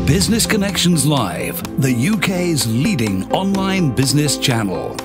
Business Connections Live, the UK's leading online business channel.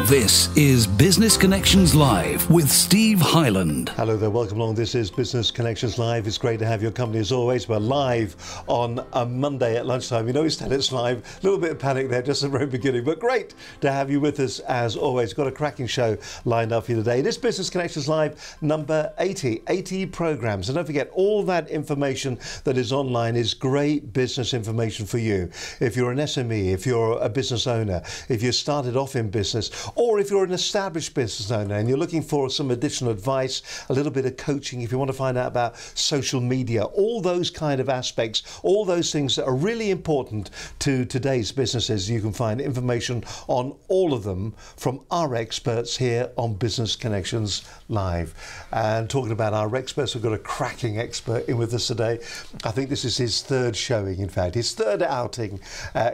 This is Business Connections Live with Steve Hyland. Hello there, welcome along. This is Business Connections Live. It's great to have your company as always. We're live on a Monday at lunchtime. You know, we said it's live. A little bit of panic there just at the very beginning, but great to have you with us as always. Got a cracking show lined up for you today. This Business Connections Live number 80 programs. And don't forget, all that information that is online is great business information for you. If you're an SME, if you're a business owner, if you started off in business, or if you're an established business owner and you're looking for some additional advice, a little bit of coaching, if you want to find out about social media, all those kind of aspects, all those things that are really important to today's businesses, you can find information on all of them from our experts here on Business Connections Live. And talking about our experts, we've got a cracking expert in with us today. I think this is his third showing, in fact, his third outing.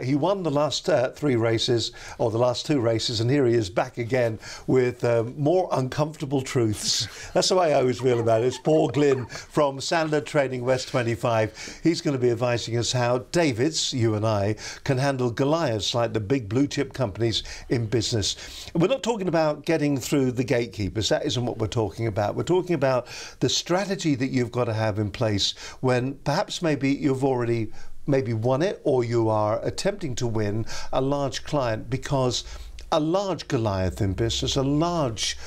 He won the last three races, or the last two races, and here he is back again with more uncomfortable truths. That's the way I always feel about it. It's Paul Glynn from Sandler Training West 25. He's going to be advising us how Davids, you and I, can handle Goliaths like the big blue chip companies in business. We're not talking about getting through the gatekeepers. That isn't what we're talking about. We're talking about the strategy that you've got to have in place when perhaps maybe you've already won it, or you are attempting to win a large client, because a large Goliath in business, a large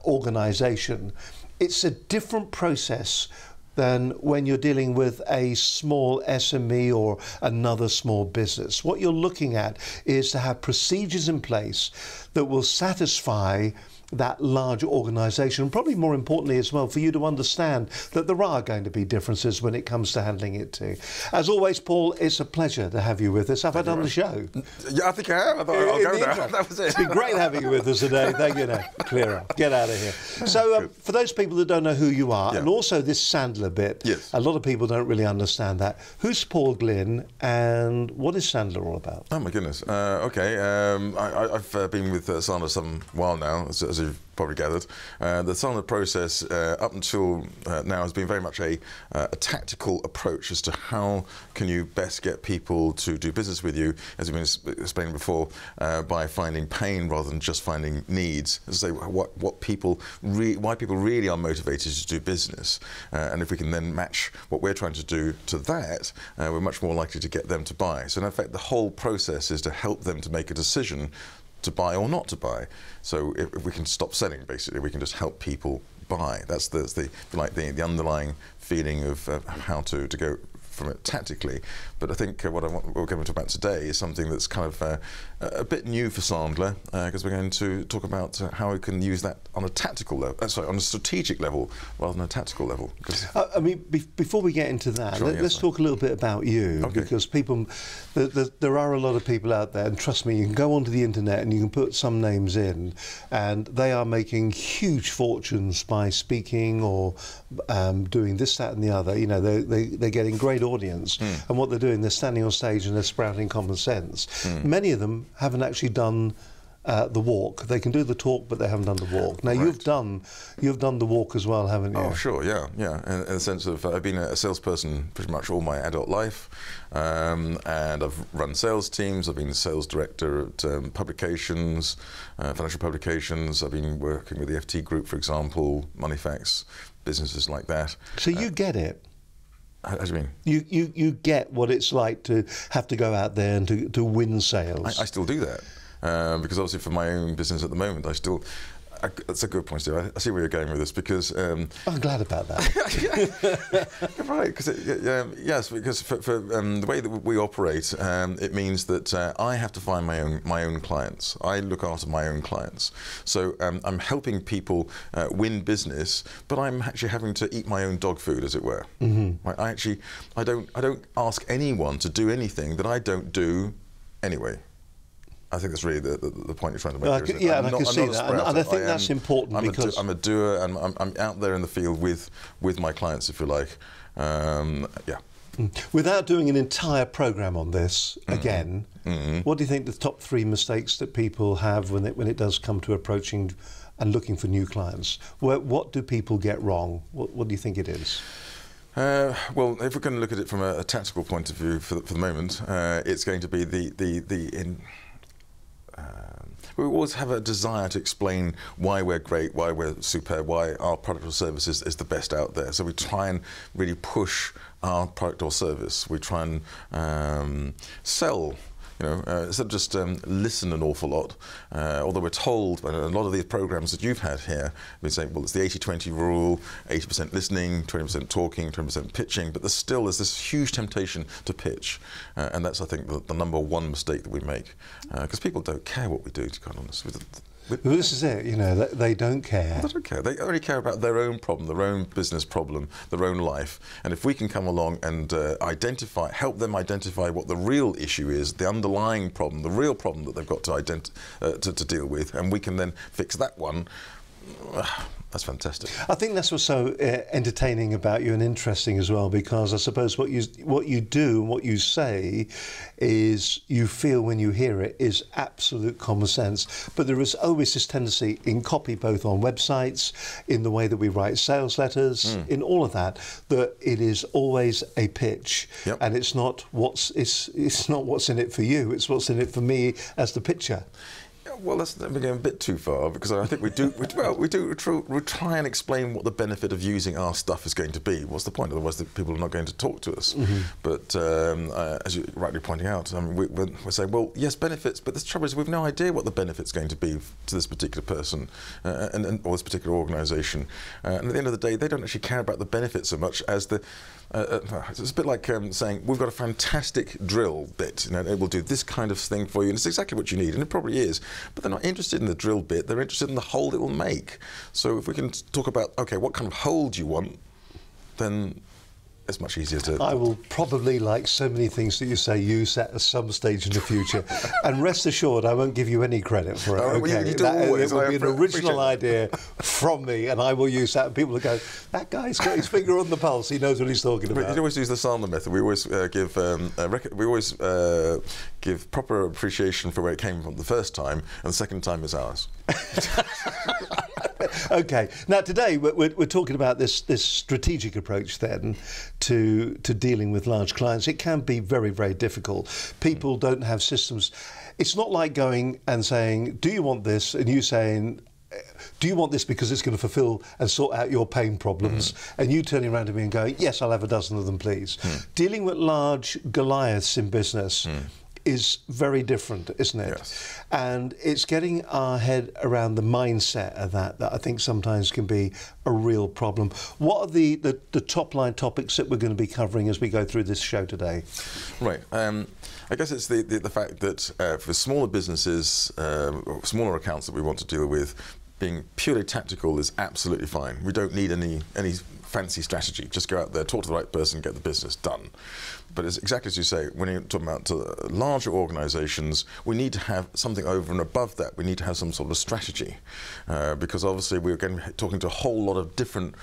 organisation, it's a different process than when you're dealing with a small SME or another small business. What you're looking at is to have procedures in place that will satisfy that large organisation, and probably more importantly as well for you to understand that there are going to be differences when it comes to handling it too. As always, Paul, it's a pleasure to have you with us. Have I done the show? Yeah, I think I have. I thought I'll go there. That was it. It's been great having you with us today. Thank you. Now, clear up. Get out of here. So for those people that don't know who you are, and also this Sandler bit, yes, a lot of people don't really understand that. Who's Paul Glynn and what is Sandler all about? Oh my goodness. Okay, I've been with Sandler some while now, as you've probably gathered. The Sandler process up until now has been very much a tactical approach as to how can you best get people to do business with you, as we've been explaining before, by finding pain rather than just finding needs. As I say, why people really are motivated to do business, and if we can then match what we're trying to do to that, we're much more likely to get them to buy. So in effect, the whole process is to help them to make a decision to buy or not to buy. So if we can stop selling, basically, we can just help people buy. That's the underlying feeling of how to go from it tactically. But I think what we're going to talk about today is something that's kind of a bit new for Sandler, because we're going to talk about how we can use that on a tactical level, sorry, on a strategic level rather than a tactical level. I mean, before we get into that, sure, let's talk a little bit about you, okay, because people, there are a lot of people out there, and trust me, you can go onto the internet and you can put some names in, and they are making huge fortunes by speaking or doing this, that, and the other. You know, they're getting great audience, and what they're doing, they're standing on stage and they're sprouting common sense. Many of them haven't actually done the walk. They can do the talk, but they haven't done the walk. Now, you've done the walk as well, haven't you? Oh, sure, yeah. In the sense of I've been a salesperson pretty much all my adult life, and I've run sales teams. I've been a sales director at publications, financial publications. I've been working with the FT Group, for example, Moneyfacts, businesses like that. So you get it. How do you mean? You get what it's like to have to go out there and to win sales. I still do that, because obviously for my own business at the moment, that's a good point, Steve. I see where you're going with this, because I'm glad about that. Right, because yes, because for the way that we operate, it means that I have to find my own clients. I look after my own clients. So I'm helping people win business, but I'm actually having to eat my own dog food, as it were. Right? I don't ask anyone to do anything that I don't do anyway. I think that's really the point you're trying to make. I can see that, and I think that's important because I'm a doer, and I'm out there in the field with my clients, if you like. Yeah. Without doing an entire program on this again, what do you think the top 3 mistakes that people have when it does come to approaching and looking for new clients? What do people get wrong? What do you think it is? Well, if we're going to look at it from a tactical point of view for the moment, it's going to be we always have a desire to explain why we're great, why we're superb, why our product or service is the best out there. So we try and really push our product or service. We try and sell. Instead of just listen an awful lot, although we're told by a lot of these programs that you've had here, we say, well, it's the 80-20 rule, 80% listening, 20% talking, 20% pitching, but there's this huge temptation to pitch, and that's, I think, the number 1 mistake that we make, because people don't care what we do, to be quite honest. Well, this is it, they don't care. They don't care. They only care about their own problem, their own business problem, their own life. And if we can come along and help them identify what the real issue is, the underlying problem, the real problem that they've got to deal with, and we can then fix that one, that's fantastic. I think that's what's so entertaining about you and interesting as well, because I suppose what you do and what you say is you feel when you hear it is absolute common sense. But there is always this tendency in copy, both on websites, in the way that we write sales letters, in all of that it is always a pitch. Yep. And it's not what's in it for you, it's what's in it for me as the pitcher. Well, that's going a bit too far, because I think we try and explain what the benefit of using our stuff is going to be. What's the point? Otherwise, people are not going to talk to us. But as you're rightly pointing out, we're saying, well, yes, benefits, but the trouble is we've no idea what the benefit's going to be to this particular person or this particular organisation. And at the end of the day, they don't actually care about the benefits so much as it's a bit like saying, we've got a fantastic drill bit, it will do this kind of thing for you, and it's exactly what you need, and it probably is. But they're not interested in the drill bit, they're interested in the hole it will make. So if we can talk about, okay, what kind of hole do you want, then it's much easier to... I will probably, like so many things that you say, use that at some stage in the future. And rest assured, I won't give you any credit for it. Okay? You always, it will be an original idea from me, and I will use that. And people will go, that guy's got his finger on the pulse, he knows what he's talking about. You always use the Sandler method. We always give proper appreciation for where it came from the first time, and the second time is ours. Okay, now today we're talking about this strategic approach then to dealing with large clients. It can be very, very difficult. People don't have systems. It's not like going and saying, do you want this? And you saying, do you want this because it's going to fulfill and sort out your pain problems? And you turning around to me and going, yes, I'll have a dozen of them, please. Dealing with large Goliaths in business is very different, isn't it? Yes. And it's getting our head around the mindset of that I think sometimes can be a real problem. What are the top line topics that we're going to be covering as we go through this show today? Right. I guess it's the fact that for smaller businesses, or smaller accounts that we want to deal with, being purely tactical is absolutely fine. We don't need any fancy strategy. Just go out there, talk to the right person, get the business done. But it's exactly as you say, when you're talking about larger organisations, we need to have something over and above that. We need to have some sort of strategy, because obviously we're going to be talking to a whole lot of different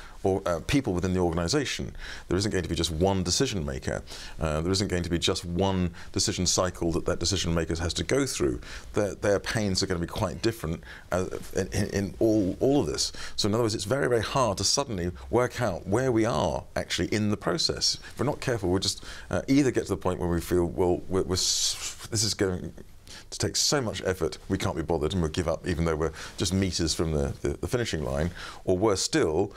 people within the organisation. There isn't going to be just one decision maker. There isn't going to be just one decision cycle that decision maker has to go through. Their pains are going to be quite different in all of this. So in other words, it's very, very hard to suddenly work out where we are actually in the process. If we're not careful, we'll just either get to the point where we feel, well, this is going to take so much effort, we can't be bothered, and we'll give up even though we're just meters from the finishing line, or worse still,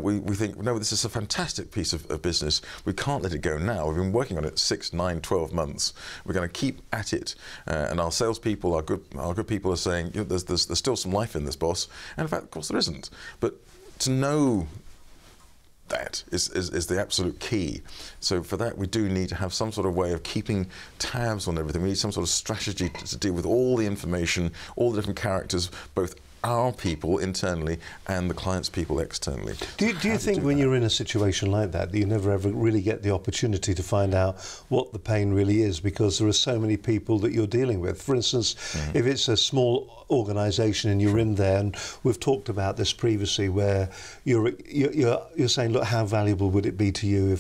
we think, no, this is a fantastic piece of business, we can't let it go now, we've been working on it 6, 9, 12 months, we're going to keep at it, and our salespeople, our good people are saying, there's still some life in this, boss, and in fact, of course there isn't, but to know that is the absolute key. So for that, we do need to have some sort of way of keeping tabs on everything. We need some sort of strategy to deal with all the information, all the different characters, both our people internally and the client's people externally. Do you think when you're in a situation like that you never ever really get the opportunity to find out what the pain really is, because there are so many people that you're dealing with? For instance, if it's a small organisation and you're in there, and we've talked about this previously, where you're saying, look, how valuable would it be to you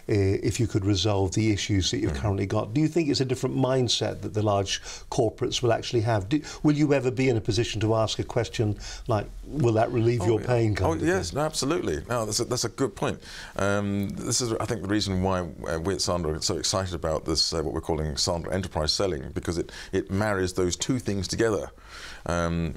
if you could resolve the issues that you've currently got? Do you think it's a different mindset that the large corporates will actually have? Will you ever be in a position to ask a question like, will that relieve your pain? Yes, no, absolutely. No, that's a good point. This is, I think, the reason why we at Sandler are so excited about this, what we're calling Sandler Enterprise Selling, because it marries those two things together. Doing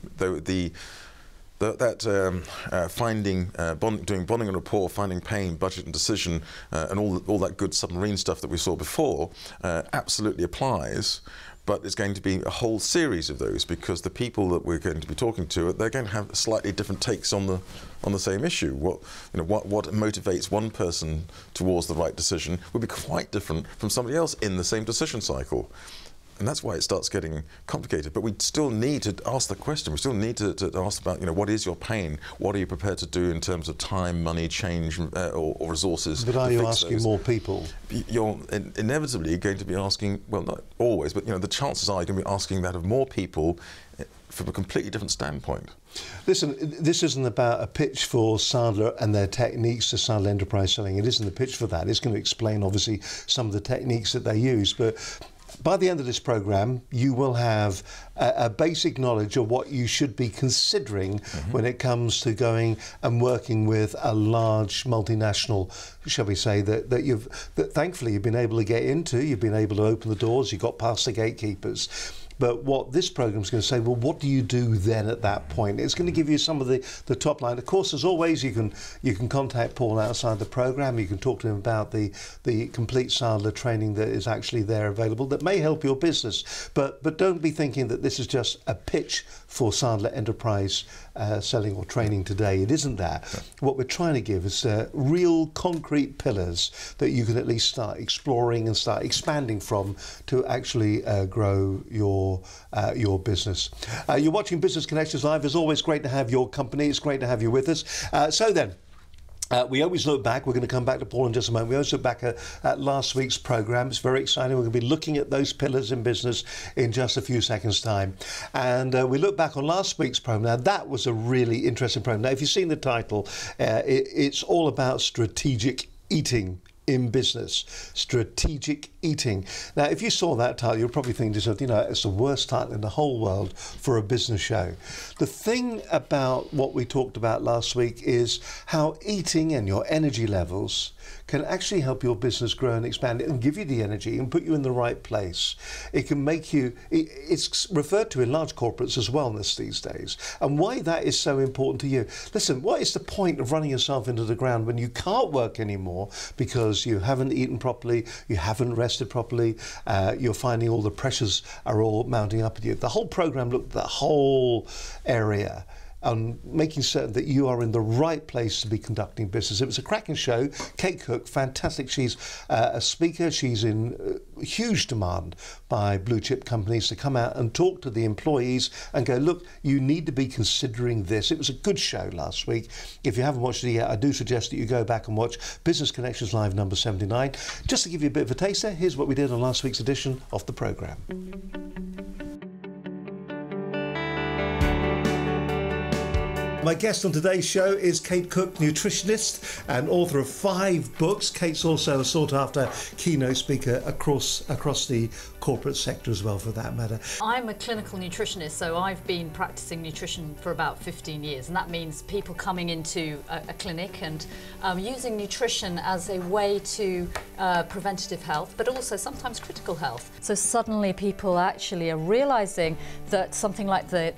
bonding and rapport, finding pain, budget and decision, and all that good submarine stuff that we saw before absolutely applies. But it's going to be a whole series of those, because the people that we're going to be talking to, they're going to have slightly different takes on the same issue. What motivates one person towards the right decision will be quite different from somebody else in the same decision cycle. And that's why it starts getting complicated. But we still need to ask the question. We still need to ask about, what is your pain? What are you prepared to do in terms of time, money, change, or resources? But are you asking more people? You're inevitably going to be asking, well, not always, but the chances are you're going to be asking that of more people from a completely different standpoint. Listen, this isn't about a pitch for Sandler and their techniques to Sandler Enterprise Selling. It isn't a pitch for that. It's going to explain, obviously, some of the techniques that they use. But by the end of this programme, you will have a basic knowledge of what you should be considering when it comes to going and working with a large multinational, shall we say, that thankfully you've been able to get into. You've been able to open the doors. You got past the gatekeepers. But what this programme is going to say, well, what do you do then at that point? It's going to give you some of the top line. Of course, as always, you can contact Paul outside the programme. You can talk to him about the complete Sandler training that is actually there available that may help your business. But don't be thinking that this is just a pitch for Sandler Enterprise Selling or training today. It isn't that. Yeah. What we're trying to give is real concrete pillars that you can at least start exploring and start expanding from to actually grow your business. You're watching Business Connections Live. It's always great to have your company. It's great to have you with us. So then, we always look back. We're going to come back to Paul in just a moment. We always look back at last week's programme. It's very exciting. We're going to be looking at those pillars in business in just a few seconds' time. And we look back on last week's programme. Now, that was a really interesting programme. Now, if you've seen the title, it's all about strategic eating in business. Strategic eating. Now, if you saw that title, you're probably thinking to yourself, it's the worst title in the whole world for a business show. The thing about what we talked about last week is how eating and your energy levels can actually help your business grow and expand and give you the energy and put you in the right place. It can make you, it's referred to in large corporates as wellness these days. And why that is so important to you. Listen, what is the point of running yourself into the ground when you can't work anymore because you haven't eaten properly, you haven't rested properly, you're finding all the pressures are all mounting up at you. The whole program looked at the whole area and making certain that you are in the right place to be conducting business. It was a cracking show. Kate Cook, fantastic. She's a speaker. She's in huge demand by blue chip companies to come out and talk to the employees and go, look, you need to be considering this. It was a good show last week. If you haven't watched it yet, I do suggest that you go back and watch Business Connections Live number 79. Just to give you a bit of a taster, here's what we did on last week's edition of the programme. My guest on today's show is Kate Cook, nutritionist and author of 5 books. Kate's also a sought-after keynote speaker across the corporate sector as well, for that matter. I'm a clinical nutritionist, so I've been practicing nutrition for about 15 years, and that means people coming into a clinic and using nutrition as a way to preventative health, but also sometimes critical health. So suddenly people actually are realising that something like the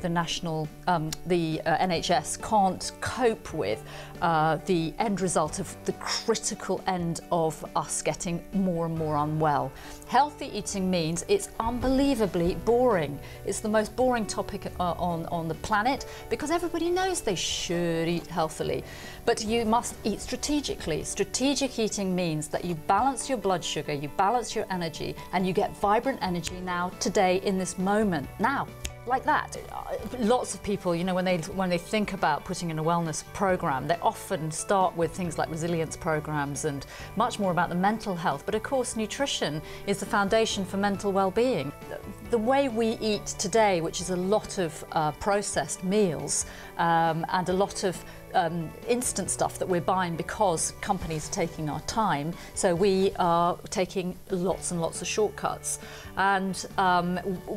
NHS can't cope with the end result of the critical end of us getting more and more unwell. Healthy eating means it's unbelievably boring. It's the most boring topic on the planet because everybody knows they should eat healthily. But you must eat strategically. Strategic eating means that you balance your blood sugar, you balance your energy, and you get vibrant energy now, today, in this moment. Now, like that. Lots of people, you know, when they think about putting in a wellness program, they often start with things like resilience programs and much more about the mental health. But of course, nutrition is the foundation for mental well-being. The way we eat today, which is a lot of processed meals and a lot of instant stuff that we're buying because companies are taking our time, so we are taking lots and lots of shortcuts. And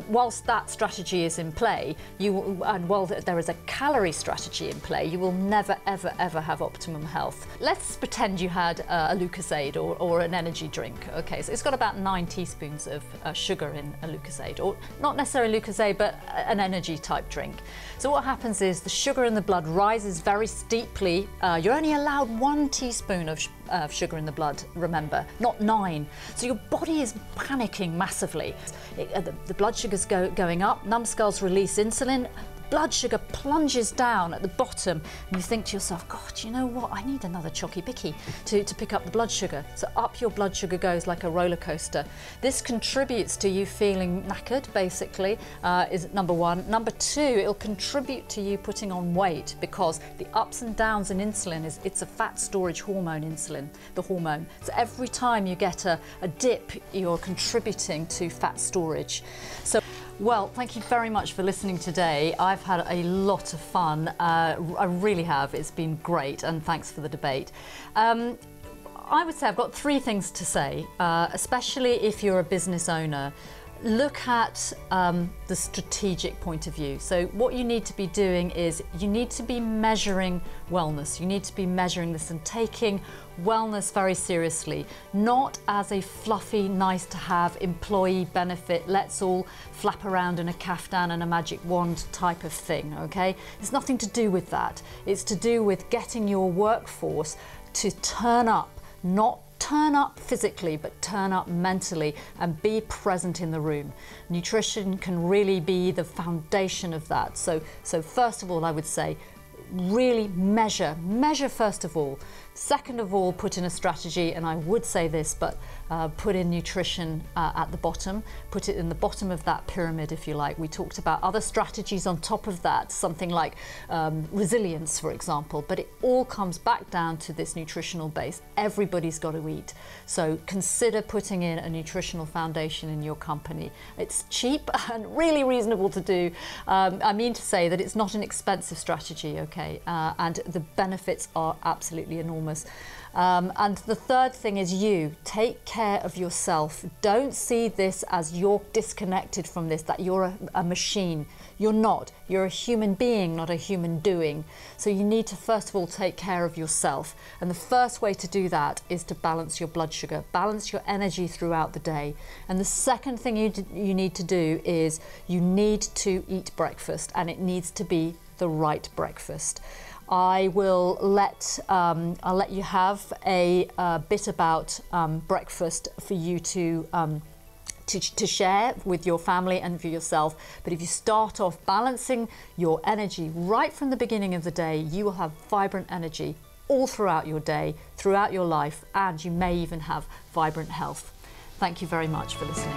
whilst that strategy is in play, and while there is a calorie strategy in play, you will never, ever, ever have optimum health. Let's pretend you had a Lucozade or an energy drink. Okay, so it's got about 9 teaspoons of sugar in a Lucozade, or not necessarily Lucozade, but an energy type drink. So what happens is the sugar in the blood rises very steeply. You're only allowed 1 teaspoon of sugar in the blood, remember, not 9. So your body is panicking massively. The blood sugar's going up, numbskulls release insulin, blood sugar plunges down at the bottom, and you think to yourself, God, you know what, I need another chocky bicky to pick up the blood sugar. So up your blood sugar goes like a roller coaster. This contributes to you feeling knackered, basically, is number one. Number two, it'll contribute to you putting on weight, because the ups and downs in insulin it's a fat storage hormone, insulin, the hormone. So every time you get a dip, you're contributing to fat storage. So, well, thank you very much for listening today. I've had a lot of fun. I really have. It's been great, and thanks for the debate. I would say I've got 3 things to say, especially if you're a business owner. Look at the strategic point of view. So what you need to be doing is you need to be measuring wellness. You need to be measuring this and taking wellness very seriously, not as a fluffy, nice to have employee benefit, let's all flap around in a caftan and a magic wand type of thing, okay? It's nothing to do with that. It's to do with getting your workforce to turn up, not turn up physically, but turn up mentally and be present in the room. Nutrition can really be the foundation of that. So first of all, I would say, really measure first of all. Second of all, put in a strategy, and I would say this, but put in nutrition at the bottom, put it in the bottom of that pyramid, if you like. We talked about other strategies on top of that, something like resilience, for example, but it all comes back down to this nutritional base. Everybody's got to eat. So consider putting in a nutritional foundation in your company. It's cheap and really reasonable to do. I mean to say that it's not an expensive strategy, okay, and the benefits are absolutely enormous. And the third thing is you take care of yourself. Don't see this as you're disconnected from this, that you're a machine. You're not. You're a human being, not a human doing. So you need to first of all take care of yourself. And the first way to do that is to balance your blood sugar, balance your energy throughout the day. And the second thing you need to do is you need to eat breakfast, and it needs to be the right breakfast. I will I'll let you have a bit about breakfast for you to share with your family and for yourself. But if you start off balancing your energy right from the beginning of the day, you will have vibrant energy all throughout your day, throughout your life, and you may even have vibrant health. Thank you very much for listening.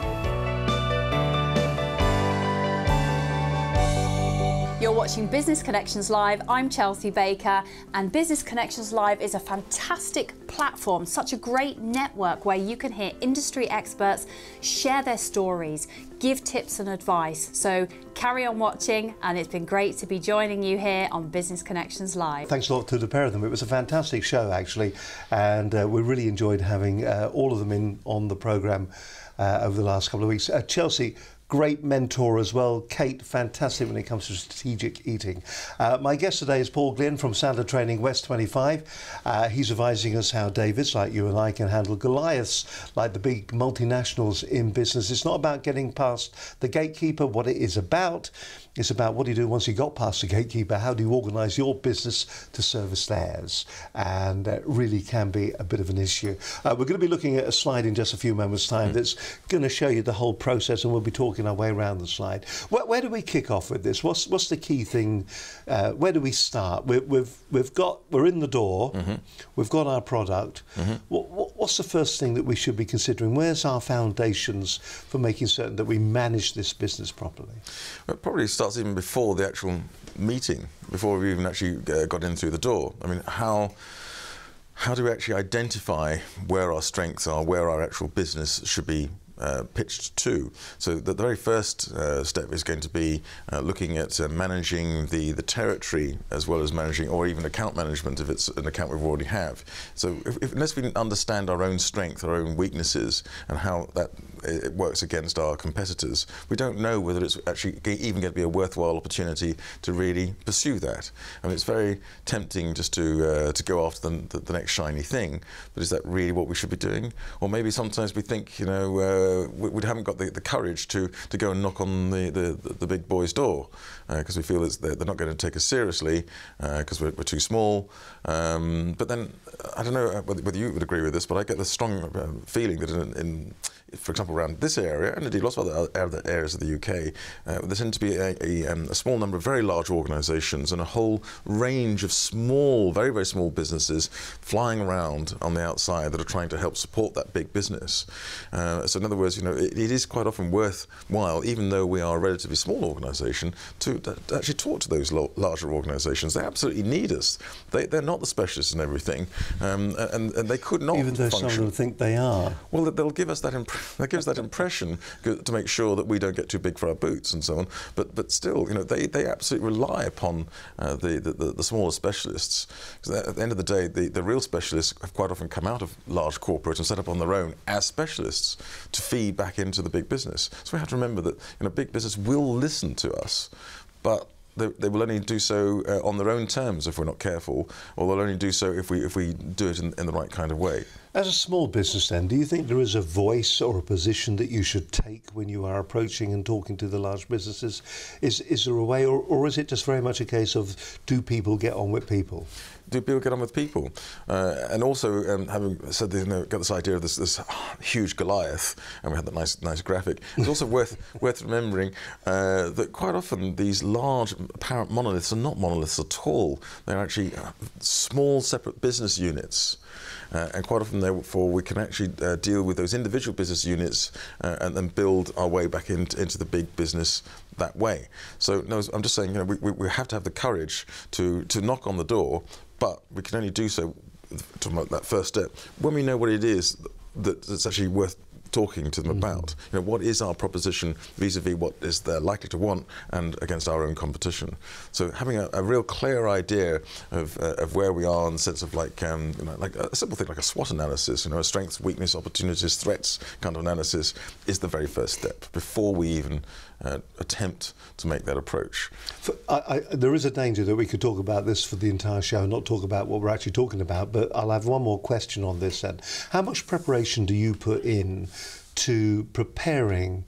You're watching Business Connections Live. I'm Chelsea Baker, and Business Connections Live is a fantastic platform, such a great network where you can hear industry experts share their stories, give tips and advice. So carry on watching, and it's been great to be joining you here on Business Connections Live. Thanks a lot to the pair of them. It was a fantastic show, actually, and we really enjoyed having all of them in on the programme over the last couple of weeks. Chelsea, great mentor as well. Kate, fantastic when it comes to strategic eating. My guest today is Paul Glynn from Sandler Training West 25. He's advising us how Davids, like you and I, can handle Goliaths, like the big multinationals in business. It's not about getting past the gatekeeper. What it is about, it's about what do you do once you got past the gatekeeper? How do you organise your business to service theirs? And really can be a bit of an issue. We're going to be looking at a slide in just a few moments' time that's going to show you the whole process, and we'll be talking our way around the slide. Where do we kick off with this? What's the key thing? Where do we start? We're in the door. We've got our product. What's what's the first thing that we should be considering? Where's our foundations for making certain that we manage this business properly? Well, it probably starts even before the actual meeting, before we even actually got in through the door. I mean, how do we actually identify where our strengths are, where our actual business should be pitched to? So the very first step is going to be looking at managing the territory, as well as managing, or even account management if it's an account we already have. So unless we understand our own strength, our own weaknesses, and how that it works against our competitors, we don't know whether it's actually even going to be a worthwhile opportunity to really pursue that. I mean, it's very tempting just to go after the next shiny thing, but is that really what we should be doing? Or maybe sometimes we think, you know, we haven't got the courage to go and knock on the big boy's door, because we feel they're not going to take us seriously because we're too small. But then, I don't know whether you would agree with this, but I get the strong feeling that for example, around this area, and indeed lots of other areas of the UK, there tend to be a small number of very large organisations and a whole range of small, very, very small businesses flying around on the outside that are trying to help support that big business. So in other words, you know, it is quite often worthwhile, even though we are a relatively small organisation, to actually talk to those larger organisations. They absolutely need us. They're not the specialists in everything, and they could not even though function. some of them think they are. Well, they'll give us that impression to make sure that we don't get too big for our boots and so on. But still, you know, they absolutely rely upon the smaller specialists. Because at the end of the day, the real specialists have quite often come out of large corporates and set up on their own as specialists to feed back into the big business. So we have to remember that, you know, big business will listen to us, but they will only do so on their own terms if we're not careful, or they'll only do so if we do it in the right kind of way. As a small business then, do you think there is a voice or a position that you should take when you are approaching and talking to the large businesses? Is there a way, or is it just very much a case of, do people get on with people? Do people get on with people? And also, having said, you know, got this idea of this huge Goliath, and we had that nice graphic. It's also worth remembering that quite often these large apparent monoliths are not monoliths at all. They're actually small separate business units. And quite often, therefore, we can actually deal with those individual business units and then build our way back into the big business that way. So, no, I'm just saying, you know, we have to have the courage to knock on the door, but we can only do so, talking about that first step, when we know what it is that's actually worth talking to them about. You know, what is our proposition vis-a-vis what is they're likely to want and against our own competition. So having a real clear idea of where we are in the sense of like a simple thing like a SWOT analysis, you know, a strengths, weakness, opportunities, threats kind of analysis is the very first step before we even attempt to make that approach. There is a danger that we could talk about this for the entire show and not talk about what we're actually talking about, but I'll have one more question on this then. How much preparation do you put in to preparing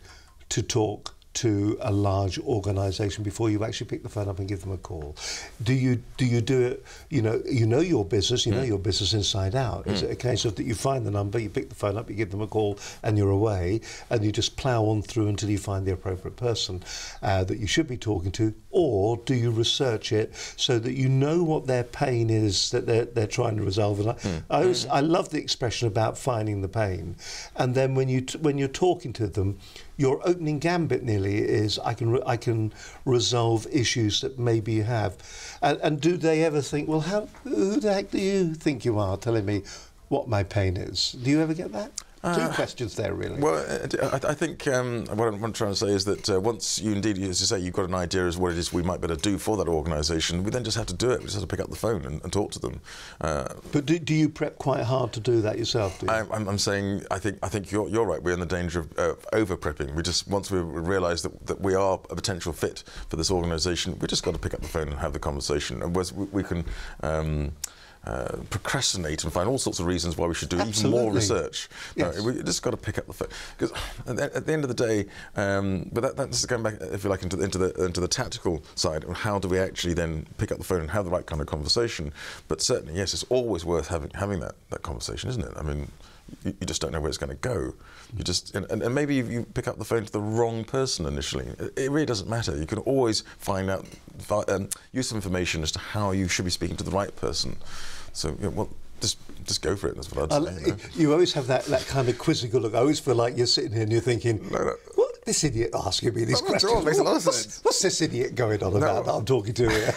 to talk to a large organisation before you actually pick the phone up and give them a call? Do you do it, you know your business, you know your business inside out? Is it a case of that you find the number, you pick the phone up, you give them a call and you're away, and you just plough on through until you find the appropriate person that you should be talking to? Or do you research it so that you know what their pain is that they're trying to resolve? And I love the expression about finding the pain, and then when you're talking to them, your opening gambit nearly is, I can resolve issues that maybe you have. And do they ever think, well, who the heck do you think you are telling me what my pain is? Do you ever get that? Two questions there, really. Well, I think what I'm trying to say is that once you indeed, as you say, you've got an idea as what it is we might better do for that organisation, we then just have to do it. We just have to pick up the phone and talk to them. But do you prep quite hard to do that yourself? Do you? I'm saying I think you're right. We're in the danger of over prepping. We just, once we realise that we are a potential fit for this organisation, we just got to pick up the phone and have the conversation. And we can procrastinate and find all sorts of reasons why we should do even more research. Yes. No, we just got to pick up the phone, because at the end of the day, but that's going back, if you like, into the tactical side. How do we actually then pick up the phone and have the right kind of conversation? But certainly, yes, it's always worth having that conversation, isn't it? I mean, you just don't know where it's going to go. You just and maybe you pick up the phone to the wrong person initially. It really doesn't matter. You can always find out, use some information as to how you should be speaking to the right person. So, you know, just go for it. That's what I'd say. You always have that kind of quizzical look. I always feel like you're sitting here and you're thinking, No. what this idiot asking me these questions? Sure, it makes a lot of sense. What's this idiot going on about that I'm talking to here?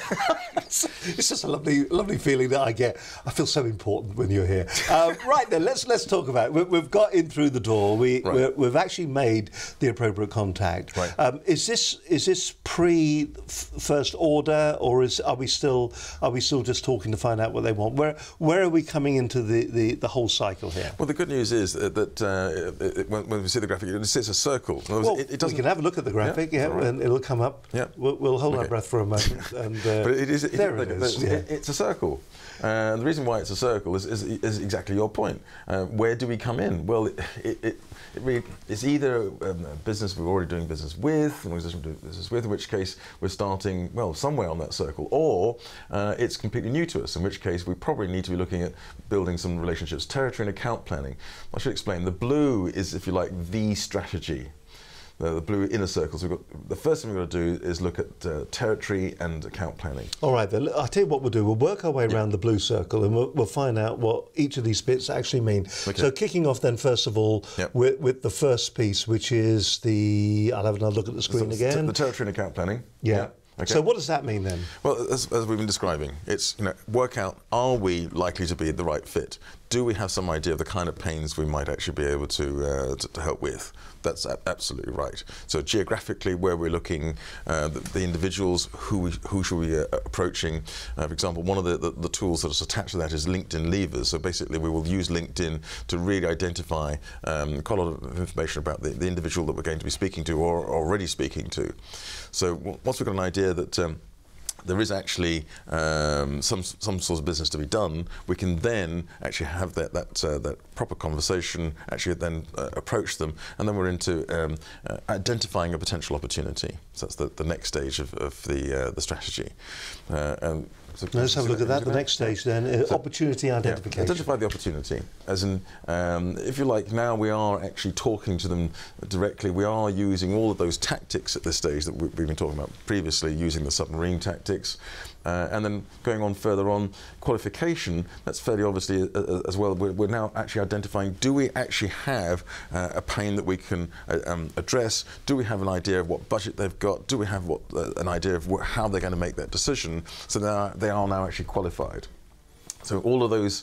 It's just a lovely feeling that I get. I feel so important when you're here. Right then, let's talk about it. We've got in through the door. We've actually made the appropriate contact. Right. Is this pre first order, or are we still just talking to find out what they want? Where are we coming into the whole cycle here? Well, the good news is that when we see the graphic, it's a circle. Well, it doesn't. We can have a look at the graphic, right. And it'll come up. Yeah. We'll hold our breath for a moment. And, but it is. Yeah. It's a circle. And the reason why it's a circle is exactly your point. Where do we come in? Well, it's either a business we're already doing business with, an organization we're doing business with, in which case we're starting, well, somewhere on that circle, or it's completely new to us, in which case we probably need to be looking at building some relationships, territory and account planning. I should explain, the blue is, if you like, the strategy. The blue inner circles. The first thing we've got to do is look at territory and account planning. All right, then. I'll tell you what we'll do. We'll work our way around the blue circle, and we'll find out what each of these bits actually mean. Okay. So kicking off then, first of all, with the first piece, which is I'll have another look at the screen again. The territory and account planning. Yeah. Okay. So what does that mean then? Well, as we've been describing, it's work out, are we likely to be the right fit? Do we have some idea of the kind of pains we might actually be able to help with? That's absolutely right. So geographically, where we're looking, the individuals, who should we be approaching? For example, one of the tools that is attached to that is LinkedIn levers. So basically, we will use LinkedIn to really identify quite a lot of information about the individual that we're going to be speaking to or already speaking to. So once we've got an idea that there is actually some sort of business to be done, we can then actually have that proper conversation, actually then approach them, and then we're into identifying a potential opportunity. So that's the next stage of the strategy. So let's have a look at that. The next stage then, opportunity identification. Yeah, identify the opportunity, as in, if you like, now we are actually talking to them directly. We are using all of those tactics at this stage that we've been talking about previously, using the submarine tactics. And then going on further on, qualification, that's fairly obviously as well. We're now actually identifying, do we actually have a pain that we can address? Do we have an idea of what budget they've got? Do we have an idea of how they're going to make that decision? So they are now actually qualified. So all of those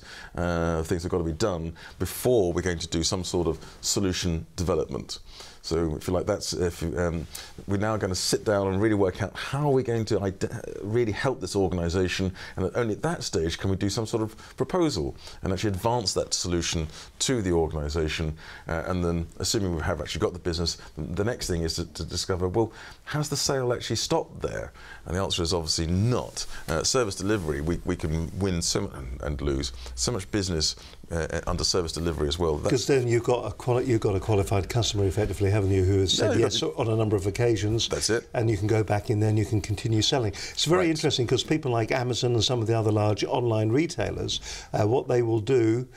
things have got to be done before we're going to do some sort of solution development. So if you like, we're now going to sit down and really work out how are we going to really help this organisation, and only at that stage can we do some sort of proposal and actually advance that solution to the organisation. And then, assuming we have actually got the business, the next thing is to discover, well, has the sale actually stopped there? And the answer is obviously not. Service delivery, we can win and lose so much business under service delivery as well. Because then you've got a qualified customer, effectively, haven't you, who has said yes on a number of occasions. That's it. And you can go back in there and you can continue selling. It's very interesting, because people like Amazon and some of the other large online retailers, what they will do,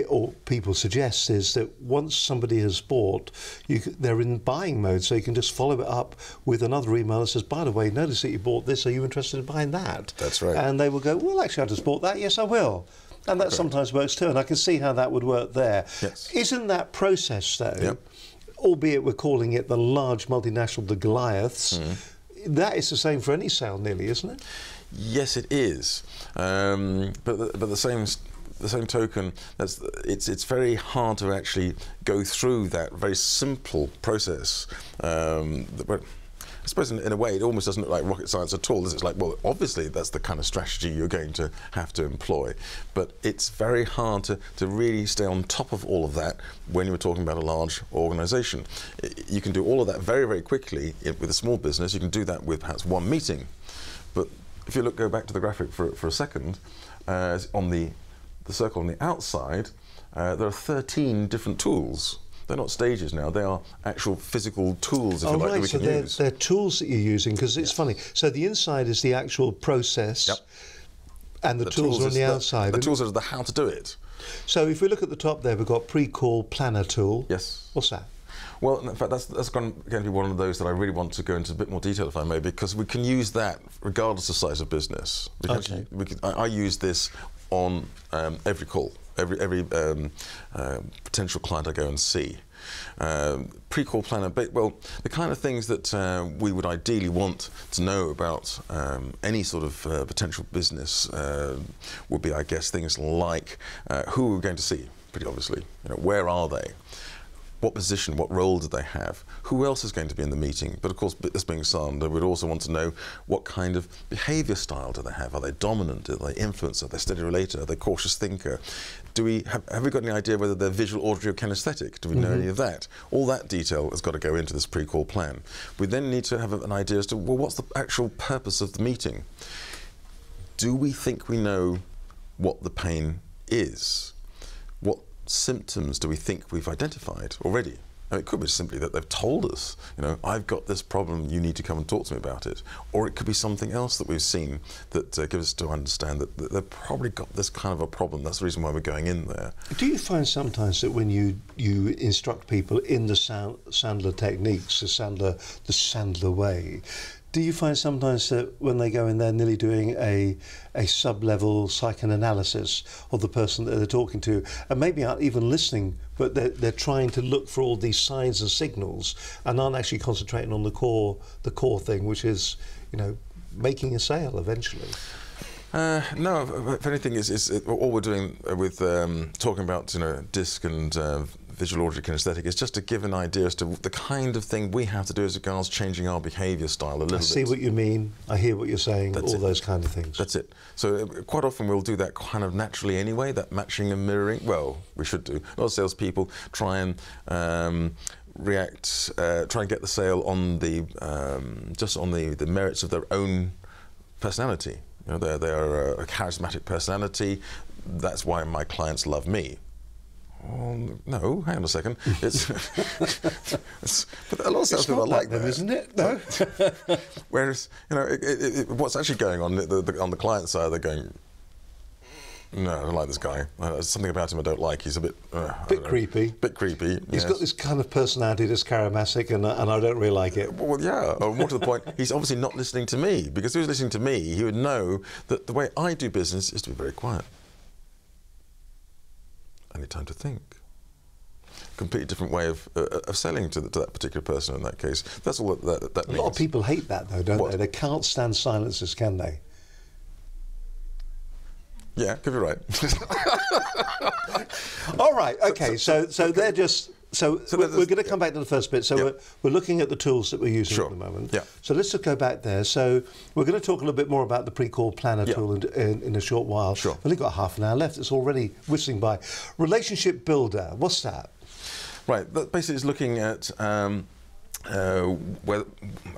or people suggest, is that once somebody has bought, they're in buying mode, so you can just follow it up with another email that says, by the way, notice that you bought this, are you interested in buying that? That's right. And they will go, well, actually, I just bought that, yes, I will. And that sometimes works too, and I can see how that would work there. Yes. Isn't that process, though, albeit we're calling it the large multinational, the Goliaths, that is the same for any sale nearly, isn't it? Yes, it is. But the same token, it's very hard to actually go through that very simple process. I suppose in a way it almost doesn't look like rocket science at all. It's like, well, obviously that's the kind of strategy you're going to have to employ, but it's very hard to really stay on top of all of that when you're talking about a large organisation. You can do all of that very, very quickly with a small business. You can do that with perhaps one meeting, but if you go back to the graphic for a second, on the circle on the outside, there are 13 different tools. They're not stages now, they are actual physical tools, if you like, that we can use. They're tools that you're using, because it's funny. So the inside is the actual process, and the tools are on the outside. The tools are the how to do it. So if we look at the top there, we've got pre-call planner tool. Yes. What's that? Well, in fact, that's going to be one of those that I really want to go into a bit more detail, if I may, because we can use that regardless of size of business. I use this on every call, every potential client I go and see. Pre-call planner, well, the kind of things that we would ideally want to know about any sort of potential business would be, I guess, things like who are we going to see, pretty obviously. You know, where are they? What position, what role do they have? Who else is going to be in the meeting? But of course, this being Sandler, we'd also want to know what kind of behaviour style do they have? Are they dominant? Are they influencer? Are they steady relator? Are they cautious thinker? Do we have we got any idea whether they're visual, auditory, or kinesthetic? Do we know any of that? All that detail has got to go into this pre-call plan. We then need to have an idea as to, well, what's the actual purpose of the meeting? Do we think we know what the pain is? What symptoms do we think we've identified already? And it could be simply that they've told us, you know, I've got this problem, you need to come and talk to me about it. Or it could be something else that we've seen that gives us to understand that they've probably got this kind of a problem. That's the reason why we're going in there. Do you find sometimes that when you instruct people in the Sandler techniques, the Sandler way, do you find sometimes that when they go in there nearly doing a sub-level psychoanalysis of the person that they're talking to, and maybe aren't even listening, but they're trying to look for all these signs and signals and aren't actually concentrating on the core thing, which is, you know, making a sale eventually? No, if anything, all we're doing with talking about, you know, DISC and visual, auditory, kinesthetic is just to give an idea as to the kind of thing we have to do as regards changing our behaviour style a little bit. I see what you mean, I hear what you're saying, That's all those kind of things. That's it. So quite often we'll do that kind of naturally anyway, that matching and mirroring. Well, we should do. A lot of salespeople try and react, try and get the sale on the just on the merits of their own personality. You know, they're a charismatic personality. That's why my clients love me. No, hang on a second. But a lot of salespeople are like them, that, isn't it? No. Whereas, you know, what's actually going on on the client side, they're going, no, I don't like this guy. There's something about him I don't like. He's a bit creepy. Bit creepy. He's got this kind of personality that's charismatic, and I don't really like it. Well, yeah. Or more to the point, he's obviously not listening to me, because if he was listening to me, he would know that the way I do business is to be very quiet. I need time to think. Completely different way of selling to that particular person in that case. That's all that means. A lot of people hate that, though, don't they? They can't stand silences, can they? Yeah, could be right. All right. Okay. So they're just. So we're going to come back to the first bit. So we're looking at the tools that we're using at the moment. Yeah. So let's just go back there. So we're going to talk a little bit more about the pre-call planner tool in a short while. Sure. We've only got half an hour left. It's already whistling by. Relationship builder. What's that? Right. That basically is looking at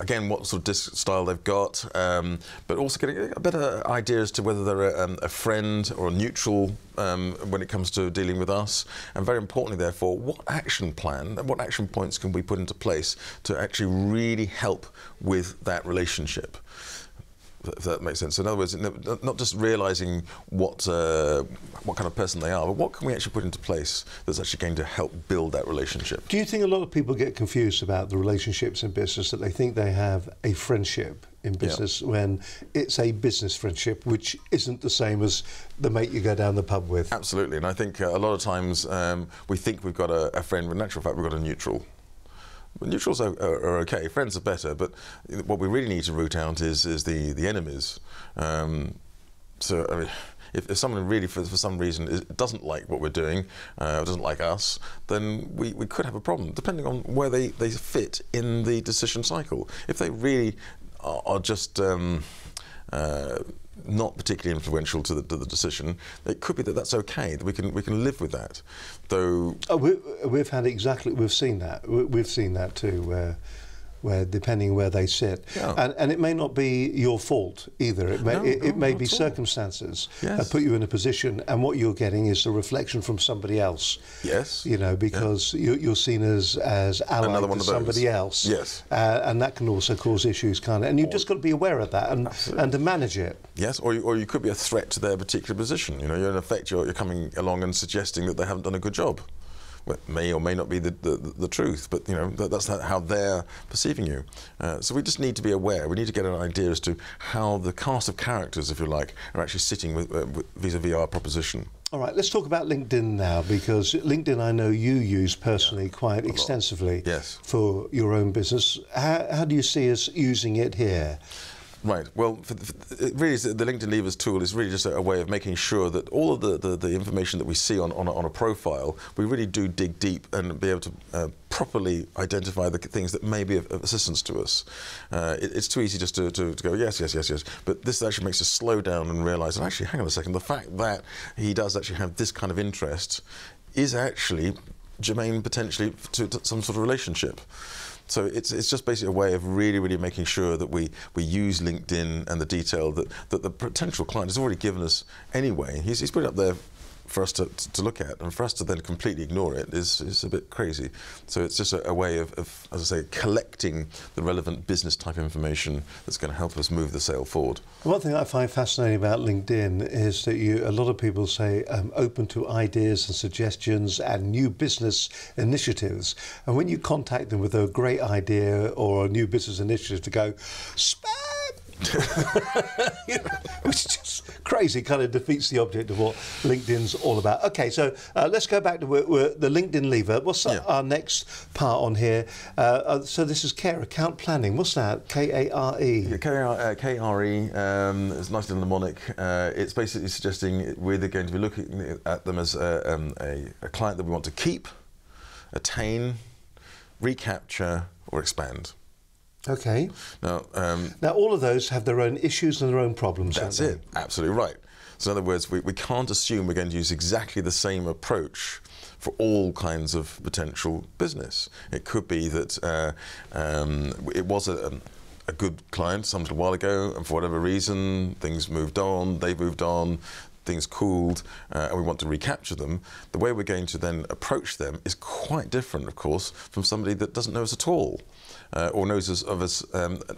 again, what sort of disc style they've got, but also getting a better idea as to whether they're a friend or a neutral when it comes to dealing with us, and very importantly, therefore, what action plan, what action points can we put into place to actually really help with that relationship? If that makes sense. So in other words, not just realising what kind of person they are, but what can we actually put into place that's actually going to help build that relationship. Do you think a lot of people get confused about the relationships in business, that they think they have a friendship in business when it's a business friendship, which isn't the same as the mate you go down the pub with? Absolutely, and I think a lot of times we think we've got a friend, but in actual fact we've got a neutral. Neutrals are okay, friends are better, but what we really need to root out is the enemies. So I mean, if someone really for some reason doesn't like what we're doing, or doesn't like us, then we could have a problem, depending on where they fit in the decision cycle. If they really are just not particularly influential to the decision, it could be that that's okay, that we can live with that. Though we've seen that too, where depending where they sit, and it may not be your fault either. It may be circumstances that put you in a position, and what you're getting is a reflection from somebody else. Yes. You know, because you're seen as allied to somebody else. Yes. And that can also cause issues, kind of. And you've just got to be aware of that and to manage it. Yes. Or you could be a threat to their particular position. You know, in effect, you're coming along and suggesting that they haven't done a good job. may or may not be the truth, but you know that's how they're perceiving you. So we just need to be aware. We need to get an idea as to how the cast of characters, if you like, are actually sitting with vis-a-vis our proposition. All right, let's talk about LinkedIn now, because LinkedIn I know you use personally quite extensively for your own business. How do you see us using it here? Right. Well, it really is, the LinkedIn Levers tool is really just a way of making sure that all of the information that we see on a profile, we really do dig deep and be able to properly identify the things that may be of assistance to us. It's too easy just to go, yes, yes, yes, yes. But this actually makes us slow down and realise, and actually, hang on a second, the fact that he does actually have this kind of interest is actually germane potentially to some sort of relationship. So it's just basically a way of really making sure that we use LinkedIn and the detail that the potential client has already given us anyway. He's put it up there for us to look at, and for us to then completely ignore it is a bit crazy. So it's just a way of, as I say, collecting the relevant business type information that's going to help us move the sale forward. One thing I find fascinating about LinkedIn is that a lot of people say open to ideas and suggestions and new business initiatives. And when you contact them with a great idea or a new business initiative, to go, spam! You know, which is just crazy, kind of defeats the object of what LinkedIn's all about. Okay, so let's go back to the LinkedIn lever. What's our next part on here? So this is care, account planning. What's that? K-A-R-E? Yeah, K-R-E. It's a nice little mnemonic. It's basically suggesting we're either going to be looking at them as a client that we want to keep, attain, recapture, or expand. Okay. Now all of those have their own issues and their own problems. That's it. Absolutely right. So in other words, we can't assume we're going to use exactly the same approach for all kinds of potential business. It could be that it was a good client some little while ago, and for whatever reason, things moved on, they moved on, things cooled, and we want to recapture them. The way we're going to then approach them is quite different, of course, from somebody that doesn't know us at all. Or knows of us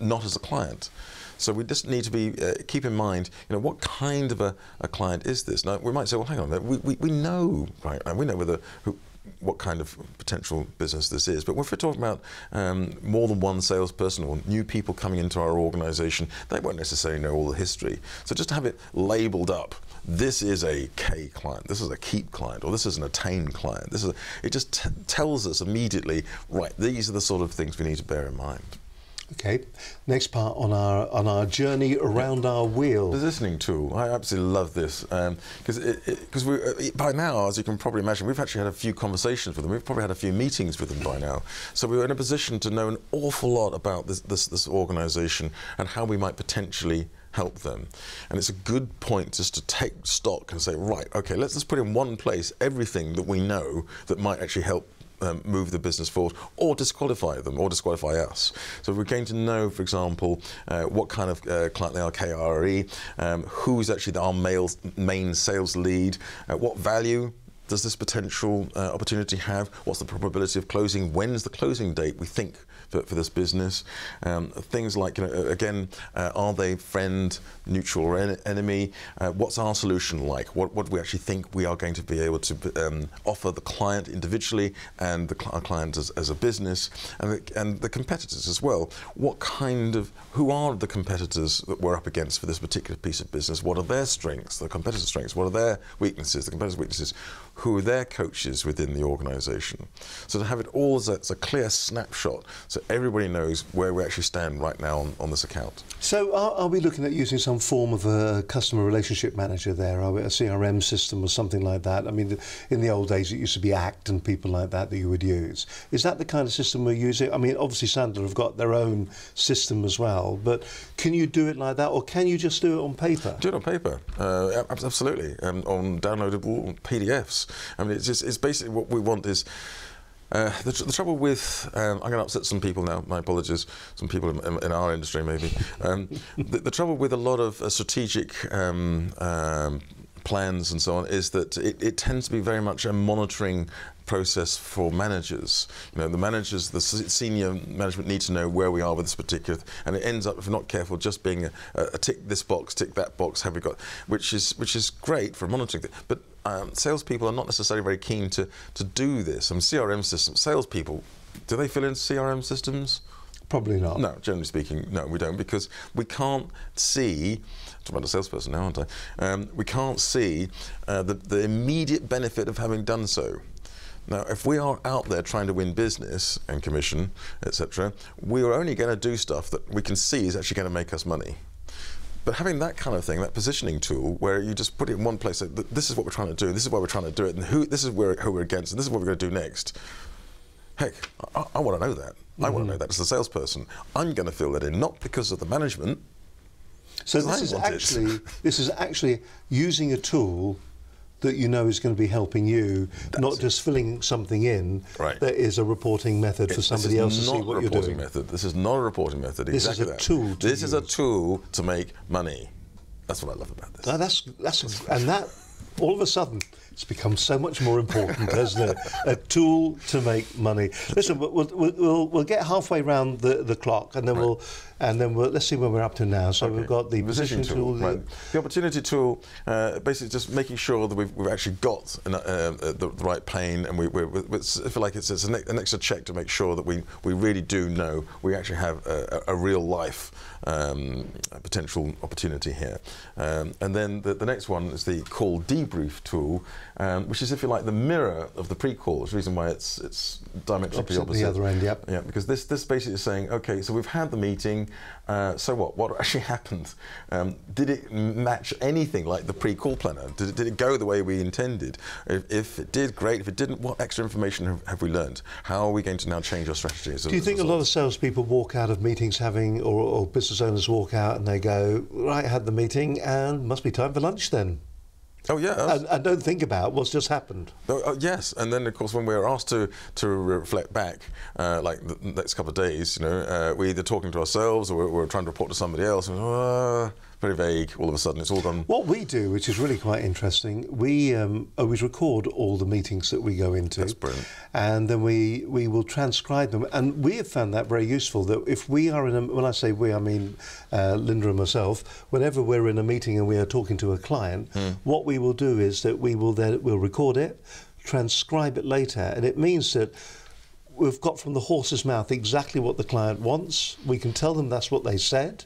not as a client. So we just need to be keep in mind, you know, what kind of a client is this? Now we might say, well, hang on a minute, we know, right? And we know what kind of potential business this is. But if we're talking about more than one salesperson or new people coming into our organisation, they won't necessarily know all the history. So just to have it labelled up, this is a K client, this is a keep client, or this is an attain client. It just tells us immediately, right, these are the sort of things we need to bear in mind. Okay, next part on our journey around our wheel. Positioning tool. I absolutely love this because by now, as you can probably imagine, we've actually had a few conversations with them. We've probably had a few meetings with them by now. So we're in a position to know an awful lot about this organisation and how we might potentially help them. And it's a good point just to take stock and say, right, okay, let's put in one place everything that we know that might actually help move the business forward, or disqualify them, or disqualify us. So we're going to know, for example, what kind of client they are, KRE, who is actually our main sales lead, what value does this potential opportunity have, what's the probability of closing, when's the closing date we think for this business. Things like, you know, again, are they friend, neutral, or enemy? What's our solution like? What do we actually think we are going to be able to offer the client individually and our client as a business, and the competitors as well? Who are the competitors that we're up against for this particular piece of business? What are their strengths, the competitors' strengths? What are their weaknesses, the competitors' weaknesses? Who are their coaches within the organisation? So to have it all as a clear snapshot, so everybody knows where we actually stand right now on this account. So are we looking at using some form of a customer relationship manager there? Are we a CRM system or something like that? I mean, in the old days it used to be ACT and people like that you would use. Is that the kind of system we're using? I mean, obviously Sandler have got their own system as well, but can you do it like that, or can you just do it on paper? Do it on paper, absolutely, on downloadable PDFs. I mean, it's basically what we want is the trouble with I'm going to upset some people now. My apologies, some people in our industry maybe. The trouble with a lot of strategic plans and so on is that it tends to be very much a monitoring process for managers. You know, the managers, the senior management need to know where we are with this particular, and it ends up, if we're not careful, just being a tick this box, tick that box, have we got, which is great for monitoring. But salespeople are not necessarily very keen to do this. I mean, CRM systems, salespeople, do they fill in CRM systems? Probably not. No, generally speaking, no, we don't, because we can't see, I'm talking about a salesperson now, aren't I? We can't see the immediate benefit of having done so. Now, if we are out there trying to win business and commission, etc., we are only going to do stuff that we can see is actually going to make us money. But having that kind of thing, that positioning tool, where you just put it in one place, so this is what we're trying to do, this is why we're trying to do it, and this is who we're against, and this is what we're going to do next. Heck, I want to know that. I want to know that as a salesperson. I'm going to fill that in, not because of the management. So this is actually using a tool that you know is going to be helping you, not just filling something in. Right. That is a reporting method for somebody else to see what you're doing. This is not a reporting method. This is a tool. This is a tool to make money. That's what I love about this. And that all of a sudden it's become so much more important, hasn't it? A tool to make money. Listen, we'll get halfway round the clock, and then let's see where we're up to now. So we've got the position tool, right. The opportunity tool, basically just making sure that we've actually got the right plane, and I feel like it's an extra check to make sure that we really do know we actually have a real life potential opportunity here. And then the next one is the call debrief tool, which is, if you like, the mirror of the pre-call. It's the reason why it's diametrically opposite. The other end, yep. Yeah, because this basically is saying, okay, so we've had the meeting, so what? What actually happened? Did it match anything like the pre-call planner? Did it go the way we intended? If it did, great. If it didn't, what extra information have we learned? How are we going to now change our strategies? Do you think a lot of salespeople walk out of meetings or business owners walk out and they go, right, had the meeting and must be time for lunch then? Oh yeah, and don't think about what's just happened. Yes, and then of course when we're asked to reflect back, like the next couple of days, you know, we're either talking to ourselves or we're trying to report to somebody else. And, very vague. All of a sudden, it's all gone. What we do, which is really quite interesting, we always record all the meetings that we go into. That's brilliant. And then we will transcribe them. And we have found that very useful. That if we are in a, when I say we, I mean Linda and myself. Whenever we're in a meeting and we are talking to a client, what we will do is that we'll record it, transcribe it later, and it means that we've got from the horse's mouth exactly what the client wants. We can tell them that's what they said.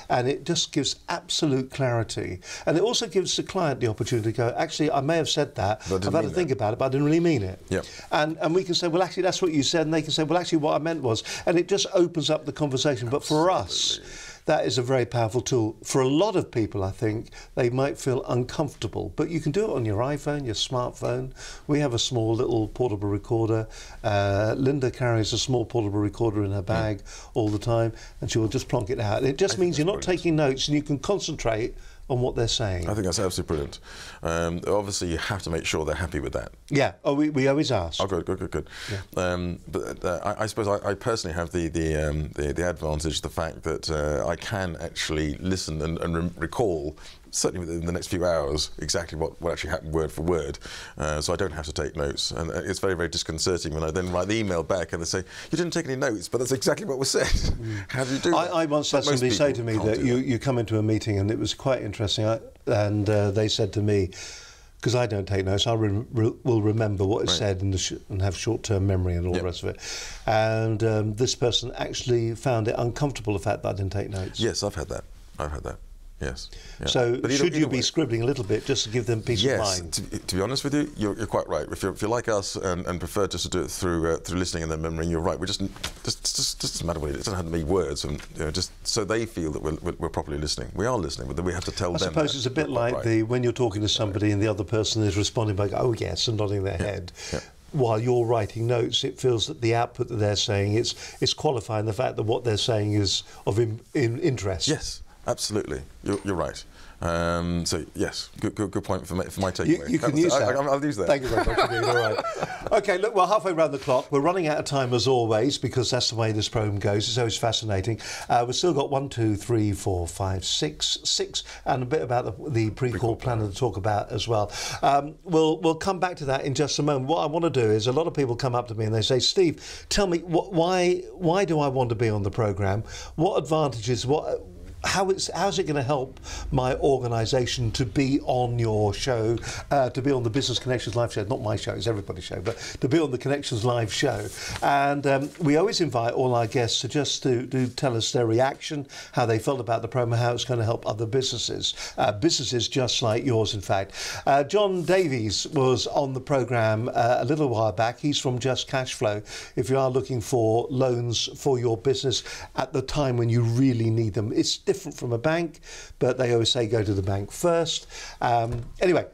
And it just gives absolute clarity. And it also gives the client the opportunity to go, actually, I may have said that, I've had to think about it, but I didn't really mean it. Yep. And we can say, well, actually, that's what you said. And they can say, well, actually, what I meant was. And it just opens up the conversation. But for us, that is a very powerful tool. For a lot of people, I think, they might feel uncomfortable. But you can do it on your iPhone, your smartphone. We have a small little portable recorder. Linda carries a small portable recorder in her bag all the time, and she will just plonk it out. It just means you're not taking notes and you can concentrate on what they're saying. I think that's absolutely brilliant. Obviously, you have to make sure they're happy with that. Yeah. Oh, we always ask. Oh, good. Yeah. But I suppose I personally have the advantage, the fact that I can actually listen and recall, certainly within the next few hours, exactly what actually happened word for word. So I don't have to take notes. And it's very, very disconcerting when I then write the email back and they say, you didn't take any notes, but that's exactly what was said. How do you do that? I once had somebody say to me that you come into a meeting, and it was quite interesting, and they said to me, because I don't take notes, I will remember what is said and have short-term memory and all the rest of it. And this person actually found it uncomfortable, the fact that I didn't take notes. Yes, I've had that. Yes. Yeah. So should you be scribbling a little bit just to give them peace of mind? Yes, to be honest with you, you're quite right. If you're like us and prefer just to do it through listening and then remembering, you're right. We just doesn't matter what it is. It doesn't have to be words, and just so they feel that we're properly listening. We are listening, but then we have to tell them. I suppose it's a bit like when you're talking to somebody and the other person is responding by oh yes and nodding their head. Yeah. While you're writing notes, it feels that the output that they're saying it's qualifying the fact that what they're saying is of interest. Yes. Absolutely, you're right. So yes, good point for my takeaway. You can use that. I'll use that. Thank you very much indeed. All right. Okay, look, we're halfway around the clock. We're running out of time as always because that's the way this program goes. It's always fascinating. We've still got 1, 2, 3, 4, 5, 6, and a bit about the pre-call planner to talk about as well. We'll come back to that in just a moment. What I want to do is a lot of people come up to me and they say, Steve, tell me why do I want to be on the program? What advantages? How's it going to help my organisation to be on your show, to be on the Business Connections Live show? Not my show, it's everybody's show, but to be on the Connections Live show. And we always invite all our guests to tell us their reaction, how they felt about the program, how it's going to help other businesses, businesses just like yours, in fact. John Davies was on the program a little while back. He's from Just Cashflow. If you are looking for loans for your business at the time when you really need them, it's different from a bank, but they always say go to the bank first. Anyway,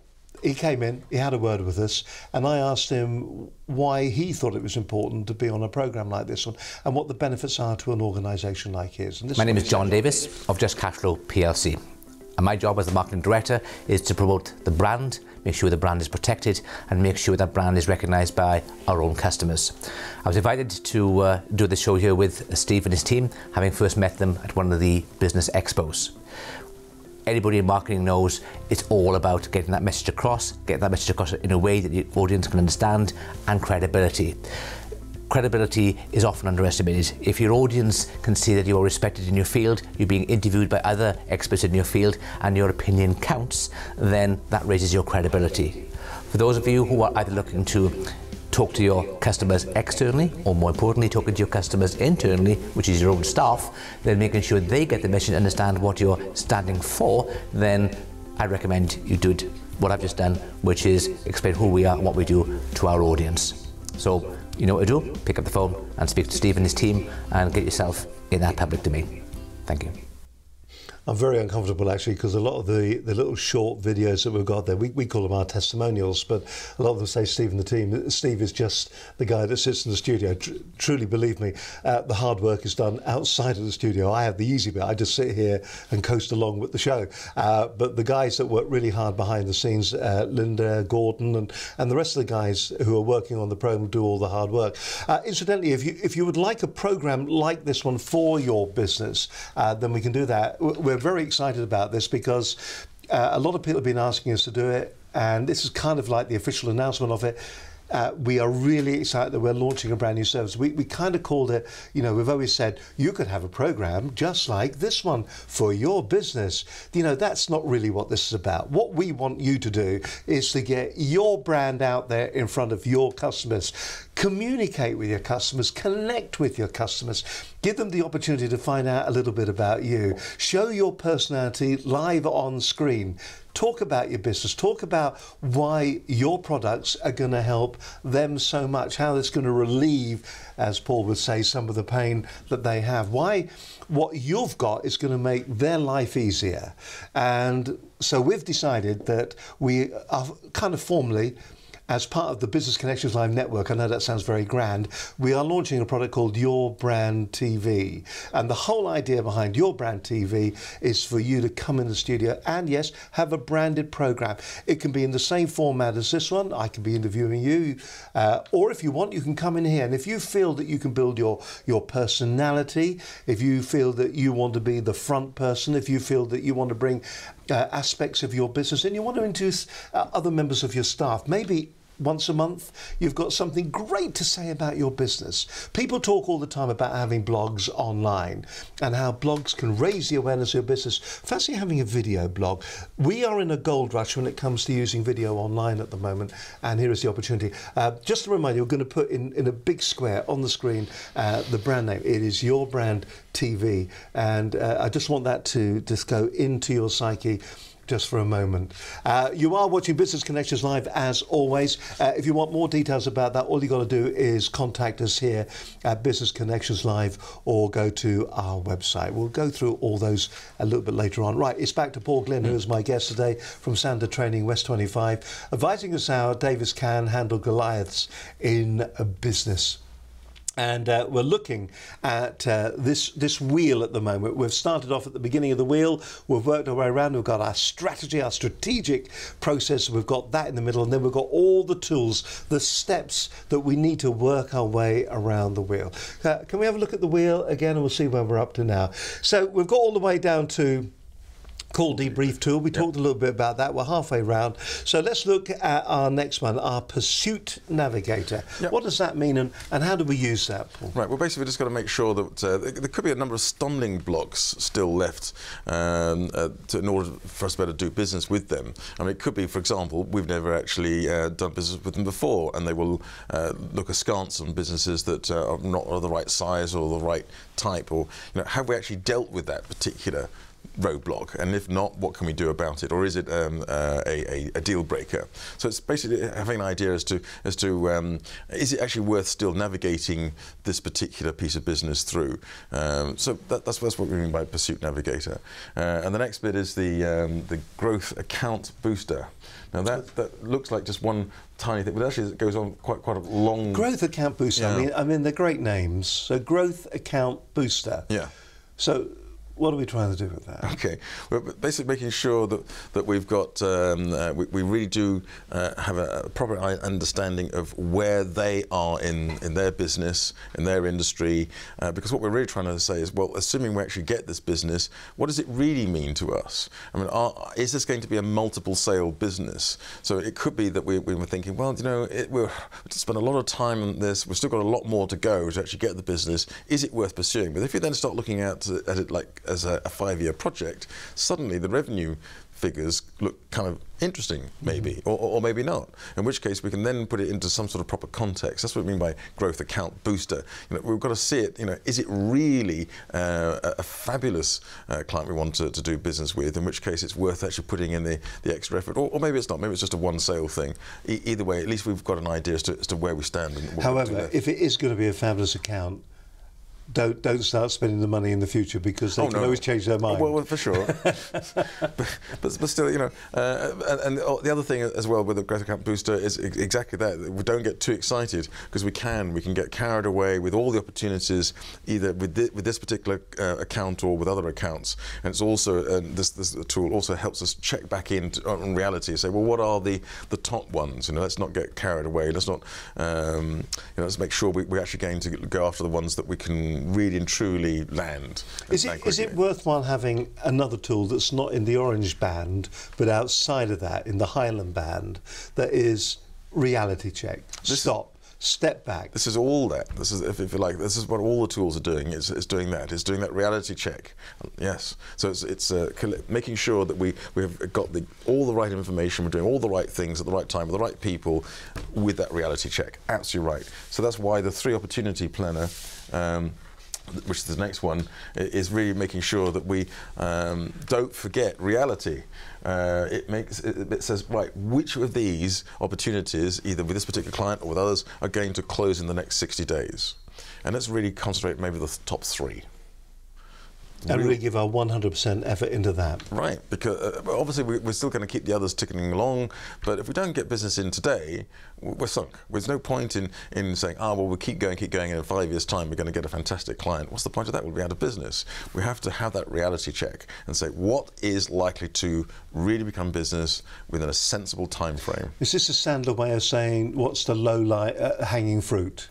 he came in, he had a word with us, and I asked him why he thought it was important to be on a programme like this one and what the benefits are to an organisation like his. My name is John Davis of Just Cashflow PLC. And my job as the marketing director is to promote the brand, make sure the brand is protected, and make sure that brand is recognised by our own customers. I was invited to do the show here with Steve and his team, having first met them at one of the business expos. Anybody in marketing knows it's all about getting that message across in a way that the audience can understand, and credibility. Credibility is often underestimated. If your audience can see that you are respected in your field, you're being interviewed by other experts in your field, and your opinion counts, then that raises your credibility. For those of you who are either looking to talk to your customers externally, or more importantly, talking to your customers internally, which is your own staff, then making sure they get the message and understand what you're standing for, then I recommend you do what I've just done, which is explain who we are and what we do to our audience. So, you know what to do, pick up the phone and speak to Steve and his team and get yourself in that public domain. Thank you. I'm very uncomfortable actually, because a lot of the little short videos that we've got there, we call them our testimonials, but a lot of them say Steve and the team. Steve is just the guy that sits in the studio. Truly, believe me, the hard work is done outside of the studio. I have the easy bit. I just sit here and coast along with the show. But the guys that work really hard behind the scenes, Linda, Gordon, and the rest of the guys who are working on the program do all the hard work. Incidentally, if you would like a program like this one for your business, then we can do that. We're very excited about this because a lot of people have been asking us to do it, and this is kind of like the official announcement of it. We are really excited that we're launching a brand new service. We kind of called it, you know, we've always said you could have a program just like this one for your business. You know, that's not really what this is about. What we want you to do is to get your brand out there in front of your customers. Communicate with your customers, connect with your customers, give them the opportunity to find out a little bit about you, show your personality live on screen. Talk about your business, talk about why your products are going to help them so much, how it's going to relieve, as Paul would say, some of the pain that they have. Why what you've got is going to make their life easier. And so we've decided that we are kind of formally, as part of the Business Connections Live network, I know that sounds very grand, we are launching a product called Your Brand TV. And the whole idea behind Your Brand TV is for you to come in the studio and, yes, have a branded program. It can be in the same format as this one. I can be interviewing you. Or if you want, you can come in here. And if you feel that you can build your personality, if you feel that you want to be the front person, if you feel that you want to bring aspects of your business and you want to introduce other members of your staff, maybe once a month, you've got something great to say about your business. People talk all the time about having blogs online and how blogs can raise the awareness of your business. Fancy having a video blog. We are in a gold rush when it comes to using video online at the moment, and here is the opportunity. Just to remind you, we're going to put in a big square on the screen the brand name. It is Your Brand TV, and I just want that to just go into your psyche just for a moment. You are watching Business Connections Live as always. If you want more details about that, all you got to do is contact us here at Business Connections Live or go to our website. We'll go through all those a little bit later on. Right, it's back to Paul Glynn, who is my guest today from Sandler Training, West 25, advising us how Davis can handle Goliaths in a business. And we're looking at this wheel at the moment. We've started off at the beginning of the wheel. We've worked our way around. We've got our strategy, our strategic process. We've got that in the middle. And then we've got all the tools, the steps that we need to work our way around the wheel. Can we have a look at the wheel again, and we'll see where we're up to now. So we've got all the way down to call debrief tool. We talked a little bit about that. We're halfway round. So let's look at our next one, our pursuit navigator. Yep. What does that mean, and how do we use that, Paul? Right, well, basically, we've just got to make sure that there could be a number of stumbling blocks still left in order for us to be able to do business with them. I mean, it could be, for example, we've never actually done business with them before, and they will look askance on businesses that are not of the right size or the right type, or have we actually dealt with that particular roadblock, and if not, what can we do about it, or is it a deal breaker? So it's basically having an idea as to is it actually worth still navigating this particular piece of business through. So that's what we mean by pursuit navigator. And the next bit is the growth account booster. Now that looks like just one tiny thing, but actually it goes on quite a long. Growth account booster. Yeah. I mean they're great names. So growth account booster. Yeah. So what are we trying to do with that? Okay, we're basically making sure that we've got, we really do have a proper understanding of where they are in their business, in their industry, because what we're really trying to say is, well, assuming we actually get this business, what does it really mean to us? I mean, is this going to be a multiple sale business? So it could be that we were thinking, well, we've spent a lot of time on this, we've still got a lot more to go to actually get the business. Is it worth pursuing? But if you then start looking at it like as a 5-year project, suddenly the revenue figures look kind of interesting, maybe, or maybe not. In which case, we can then put it into some sort of proper context. That's what we mean by growth account booster. We've got to see it. Is it really a fabulous client we want to do business with? In which case, it's worth actually putting in the extra effort, or maybe it's not. Maybe it's just a one sale thing. Either way, at least we've got an idea as to where we stand. And what However, if it is going to be a fabulous account, don't start spending the money in the future, because they can always change their mind. Well, for sure. but still, and the other thing as well with the growth account booster is exactly that. We don't get too excited, because we can get carried away with all the opportunities, either with this particular account or with other accounts. And it's also this tool also helps us check back on reality and say, well, what are the top ones? Let's not get carried away. Let's not let's make sure we're actually going to go after the ones that we can really and truly land. Is it worthwhile having another tool that's not in the orange band, but outside of that, in the Highland band, that is reality check? Step back. This is all that. This is, if you like, this is what all the tools are doing. It's doing that. It's doing that reality check. Yes. So it's making sure that we have got all the right information. We're doing all the right things at the right time with the right people with that reality check. Absolutely right. So that's why the 3 opportunity planner, which is the next one, is really making sure that we don't forget reality. It says, right, which of these opportunities, either with this particular client or with others, are going to close in the next 60 days? And let's really concentrate maybe the top 3. And really give our 100% effort into that. Right, because obviously we're still going to keep the others ticking along, but if we don't get business in today, we're sunk. There's no point in saying, well, we'll keep going, and in 5 years' time we're going to get a fantastic client. What's the point of that? We'll be out of business. We have to have that reality check and say, what is likely to really become business within a sensible time frame? Is this a Sandler way of saying, what's the low-hanging fruit?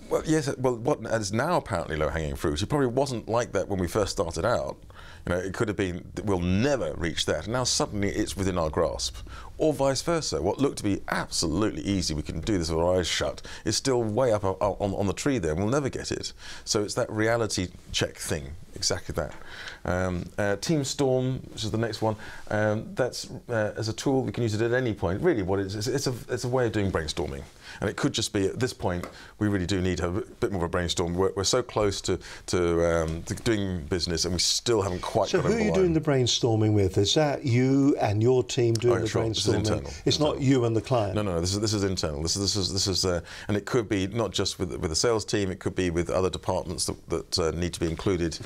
Well, yes. Well, what is now apparently low-hanging fruit, it probably wasn't like that when we first started out. It could have been that we'll never reach that. And now suddenly it's within our grasp. Or vice versa. What looked to be absolutely easy, we can do this with our eyes shut, is still way up on the tree there, and we'll never get it. So it's that reality check thing, exactly that. Team Storm, which is the next one, that's as a tool, we can use it at any point. Really what it is, it's a way of doing brainstorming. And it could just be, at this point, we really do need to have a bit more of a brainstorm. We're so close to doing business, and we still haven't quite got over the line. So who are you doing the brainstorming with? Is that you and your team doing the brainstorming? This is internal. It's not you and the client? No, this is internal. This is and it could be not just with the sales team, it could be with other departments that need to be included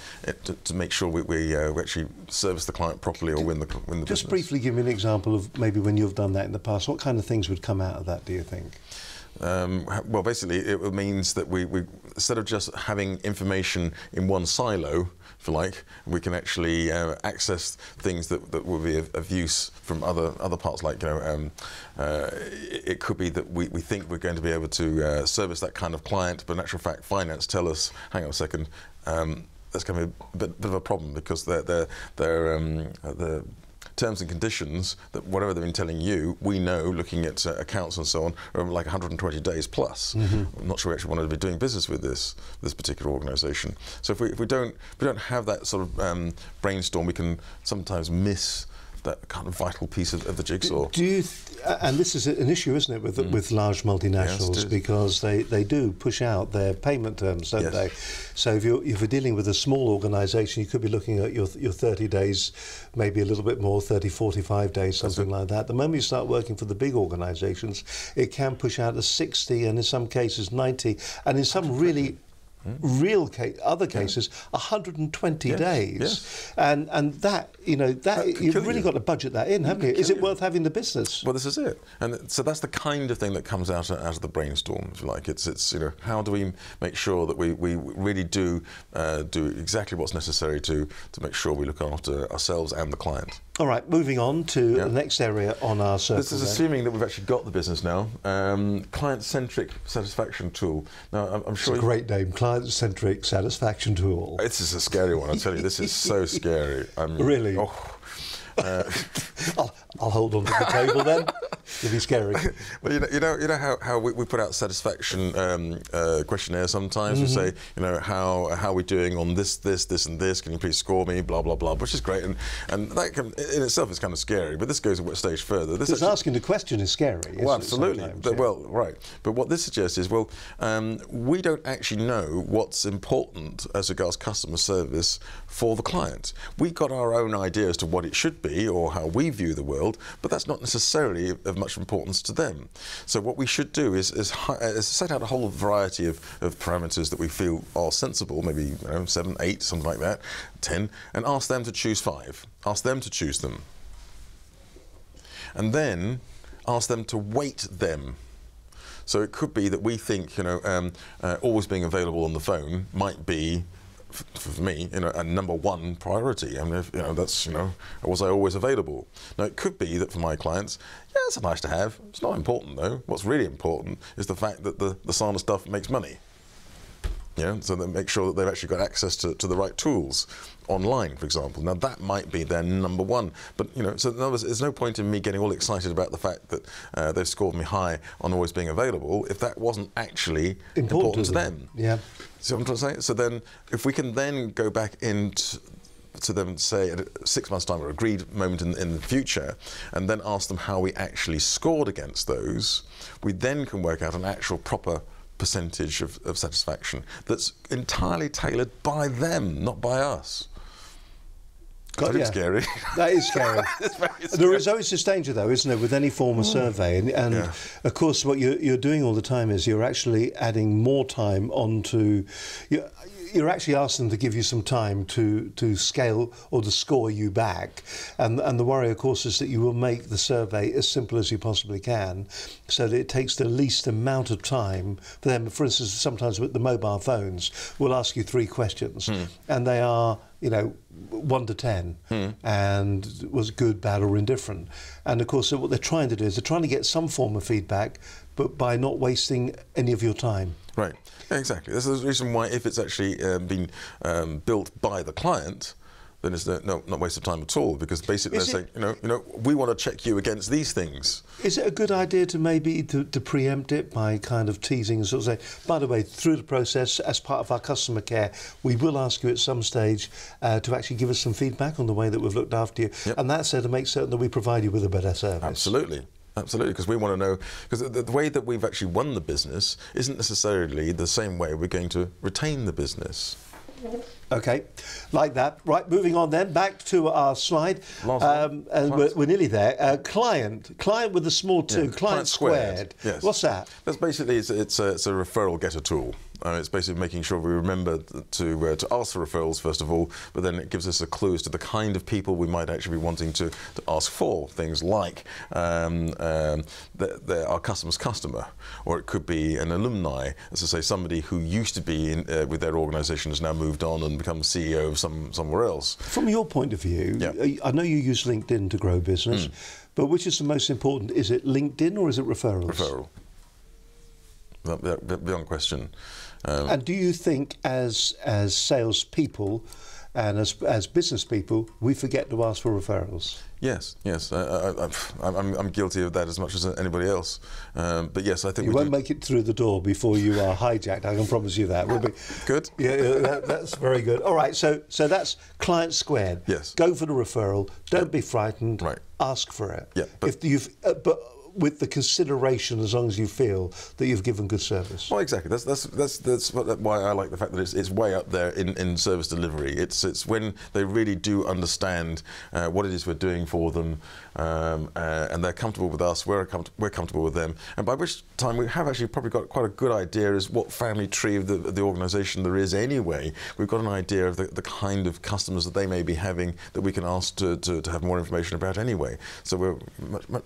to make sure we actually service the client properly or win the business. Just briefly give me an example of maybe when you've done that in the past. What kind of things would come out of that, do you think? Well, basically, it means that we instead of just having information in one silo, if you like, we can actually access things that will be of use from other parts. Like, you know, it could be that we think we're going to be able to service that kind of client, but in actual fact, finance tell us, hang on a second, that's going to be a bit of a problem, because the terms and conditions, that whatever they've been telling you, we know, looking at accounts and so on, are like 120 days plus. I'm not sure we actually want to be doing business with this particular organisation. So if we don't have that sort of brainstorm, we can sometimes miss that kind of vital piece of the jigsaw. Do you and this is an issue, isn't it, with large multinationals, yes, because they do push out their payment terms, don't they? So if you're dealing with a small organisation, you could be looking at your 30 days, maybe a little bit more, 30, 45 days, something like that. The moment you start working for the big organisations, it can push out to 60, and in some cases 90, and in some really other cases, 120 days. Yes. And that, you know, that you've really got to budget that in, haven't you? Is it worth having the business? Well, this is it. And so that's the kind of thing that comes out of the brainstorm, if you like. It's you know, how do we make sure that we really do exactly what's necessary to make sure we look after ourselves and the client. All right, moving on to the next area on our circle. This is assuming that we've actually got the business now. Client-centric satisfaction tool. Now, I'm sure it's a great name, client-centric satisfaction tool. This is a scary one, I tell you. This is so scary. Really? I'll hold on to the table then. It'll be scary. Well, you know how we put out satisfaction questionnaires sometimes. We say, you know, how are we doing on this, and this? Can you please score me? Blah blah blah, which is great, and that can, in itself is kind of scary. But this goes a stage further. This asking the question is scary. Well, absolutely. Well, right. But what this suggests is, well, we don't actually know what's important as regards customer service for the client. We've got our own idea as to what it should be or how we view the world, but that's not necessarily of much importance to them. So what we should do is set out a whole variety of parameters that we feel are sensible, maybe 7, 8, something like that, 10, and ask them to choose 5. Ask them to choose them. And then ask them to weight them. So it could be that we think, you know, always being available on the phone might be, for me, you know, a #1 priority. I mean, if, you know, that's, you know, was I always available? Now, it could be that for my clients, yeah, it's nice to have. It's not important though. What's really important is the fact that the Sandler stuff makes money. You know, so they make sure that they've actually got access to the right tools online, for example. Now that might be their #1, but you know, so in other words, there's no point in me getting all excited about the fact that they've scored me high on always being available if that wasn't actually important to them. Yeah. See what I'm trying to say? So then, if we can then go back into to them and say at 6 months' time or agreed moment in the future, and then ask them how we actually scored against those, we then can work out an actual proper percentage of satisfaction that's entirely tailored by them, not by us. That's scary. That is scary. There is always this danger, though, isn't there, with any form of survey? And of course, what you're doing all the time is you're actually adding more time onto. You're actually asking them to give you some time to scale or to score you back. And the worry, of course, is that you will make the survey as simple as you possibly can so that it takes the least amount of time for them. For instance, sometimes with the mobile phones, we'll ask you 3 questions and they are, you know, 1 to 10 and was good, bad or indifferent. And of course, what they're trying to do is they're trying to get some form of feedback, but by not wasting any of your time. Right, yeah, exactly. This is the reason why, if it's actually been built by the client, then it's not waste of time at all, because basically they're saying, you know, we want to check you against these things. Is it a good idea to maybe to preempt it by kind of teasing and sort of say, by the way, through the process, as part of our customer care, we will ask you at some stage to actually give us some feedback on the way that we've looked after you, and that's there to make certain that we provide you with a better service. Absolutely. Absolutely, because we want to know, because the way that we've actually won the business isn't necessarily the same way we're going to retain the business. Okay, like that. Right, moving on then, back to our slide. And we're nearly there. Client with a small 2, client squared. Yes. What's that? That's basically, it's a referral getter tool. It's basically making sure we remember to ask for referrals first of all, but then it gives us a clue as to the kind of people we might actually be wanting to ask for. Things like our customer's customer, or it could be an alumni, as I say, somebody who used to be with their organisation has now moved on and become CEO of somewhere else. From your point of view, yeah. I know you use LinkedIn to grow business, but which is the most important? Is it LinkedIn or is it referrals? Referral. Beyond question. And do you think, as salespeople and as business people, we forget to ask for referrals? Yes. I'm guilty of that as much as anybody else. But yes, I think you won't make it through the door before you are hijacked. I can promise you that. We'll be good. Yeah, that's very good. All right, so that's client squared. Yes. Go for the referral. Don't be frightened. Right. Ask for it. Yeah. But with the consideration, as long as you feel that you've given good service. Well, exactly. That's why I like the fact that it's way up there in service delivery. It's when they really do understand what it is we're doing for them, and they're comfortable with us. We're comfortable with them, and by which time we have actually probably got quite a good idea as what family tree of the organisation there is anyway. We've got an idea of the kind of customers that they may be having that we can ask to have more information about anyway. So we're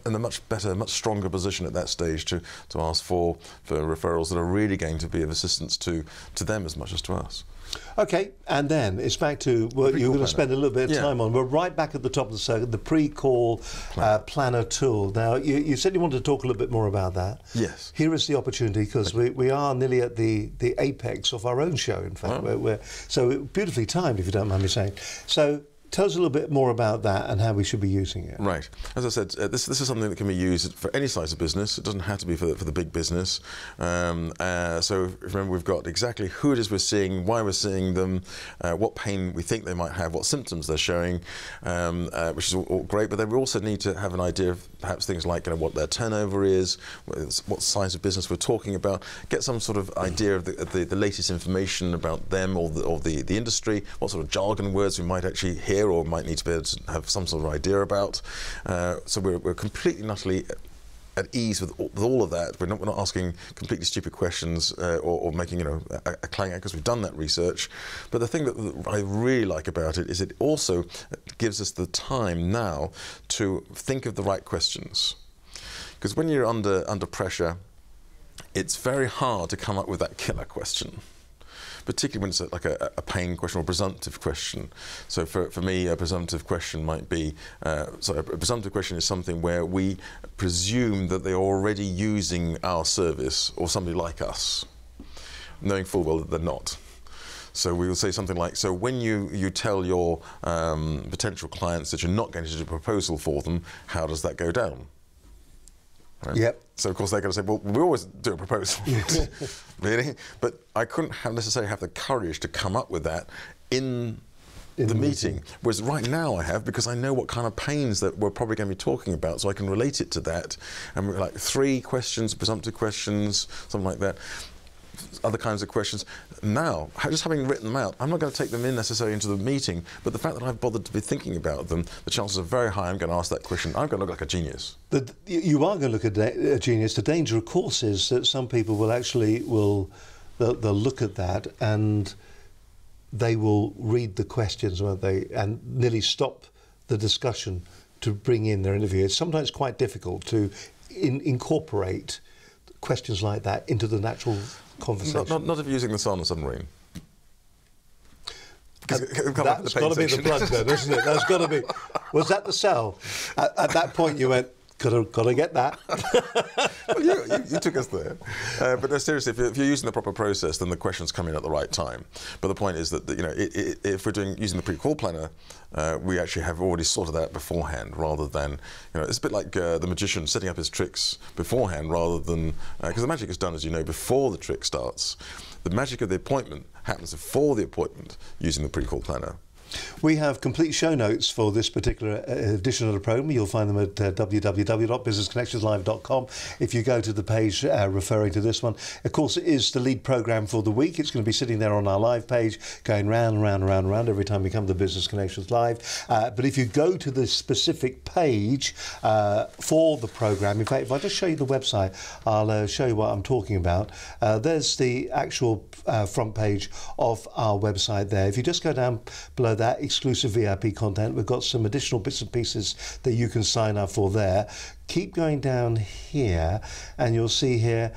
in a much better, much stronger position at that stage to ask for referrals that are really going to be of assistance to them as much as to us. Okay, and then it's back to what you're going to spend a little bit of time on. We're right back at the top of the circuit, the pre-call planner tool. Now, you said you wanted to talk a little bit more about that. Yes. Here is the opportunity, because we are nearly at the apex of our own show, in fact. Oh. So beautifully timed, if you don't mind me saying. So tell us a little bit more about that and how we should be using it. Right. As I said, this is something that can be used for any size of business. It doesn't have to be for the big business. So remember, we've got exactly who it is we're seeing, why we're seeing them, what pain we think they might have, what symptoms they're showing, which is all great. But then we also need to have an idea of perhaps things like what their turnover is, what size of business we're talking about, get some sort of idea of the latest information about them or the industry, what sort of jargon words we might actually hear or might need to be able to have some sort of idea about. So we're completely and utterly at ease with all of that. We're not asking completely stupid questions or making a clang out, because we've done that research. But the thing that I really like about it is it also gives us the time now to think of the right questions. Because when you're under pressure, it's very hard to come up with that killer question, particularly when it's like a pain question or a presumptive question. So for me, a presumptive question might be, a presumptive question is something where we presume that they're already using our service or somebody like us, knowing full well that they're not. So we will say something like, so when you tell your potential clients that you're not going to do a proposal for them, how does that go down? Right? Yep. So of course they're going to say, well, we always do a proposal, really. But I couldn't necessarily have the courage to come up with that in the meeting. Whereas right now I have, because I know what kind of pains that we're probably going to be talking about, so I can relate it to that. And we're like 3 questions, presumptive questions, something like that. Other kinds of questions. Now, just having written them out, I'm not going to take them in necessarily into the meeting, but the fact that I've bothered to be thinking about them, the chances are very high I'm going to ask that question. I'm going to look like a genius. You are going to look at a genius. The danger, of course, is that some people will actually they'll look at that and they will read the questions, won't they, and nearly stop the discussion to bring in their interview. It's sometimes quite difficult to incorporate questions like that into the natural conversation. Not if you're using the Sandler submarine. That's got to be the plug then, isn't it? That's got to be. Was that the sell? At that point you went, got to get that. Well, you took us there. But no, seriously, if you're using the proper process, then the questions come in at the right time. But the point is that if we're using the pre-call planner, we actually have already sorted that beforehand, rather than it's a bit like the magician setting up his tricks beforehand, rather than because the magic is done, as you know, before the trick starts. The magic of the appointment happens before the appointment using the pre-call planner. We have complete show notes for this particular edition of the programme. You'll find them at www.businessconnectionslive.com. If you go to the page referring to this one, of course, it is the lead programme for the week. It's going to be sitting there on our live page, going round and round and round and round every time we come to Business Connections Live. But if you go to the specific page for the programme, in fact, if I just show you the website, I'll show you what I'm talking about. There's the actual front page of our website there. If you just go down below that, exclusive VIP content, we've got some additional bits and pieces that you can sign up for there. Keep going down here and you'll see here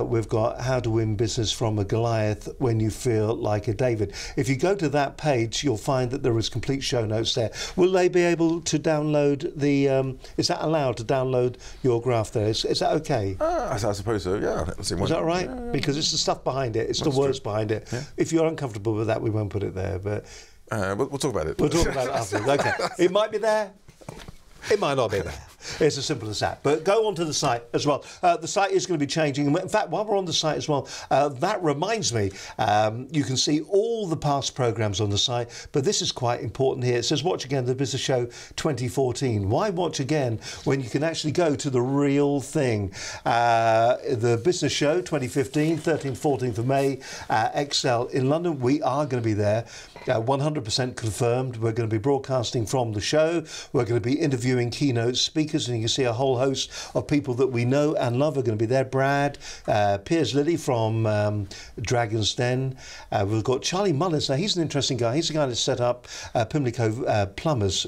we've got how to win business from a Goliath when you feel like a David. If you go to that page, you'll find that there is complete show notes there. Will they be able to download the is that allowed to download your graph there? Is that okay? I suppose so, yeah. Is that right? Yeah. Because it's the stuff behind it, it's the words behind it. Yeah. If you're uncomfortable with that, we won't put it there, but we'll talk about it. We'll talk about it afterwards. Okay. It might be there. It might not be there. It's as simple as that. But go onto the site as well. The site is going to be changing. In fact, while we're on the site as well, that reminds me, you can see all the past programmes on the site, but this is quite important here. It says, watch again the Business Show 2014. Why watch again when you can actually go to the real thing? The Business Show 2015, 13th, 14th of May, Excel in London. We are going to be there. 100% confirmed. We're going to be broadcasting from the show. We're going to be interviewing keynote speakers, and you can see a whole host of people that we know and love are going to be there. Brad, Piers Lilly from Dragon's Den. We've got Charlie Mullins. Now, he's an interesting guy. He's the guy that set up Pimlico Plumbers.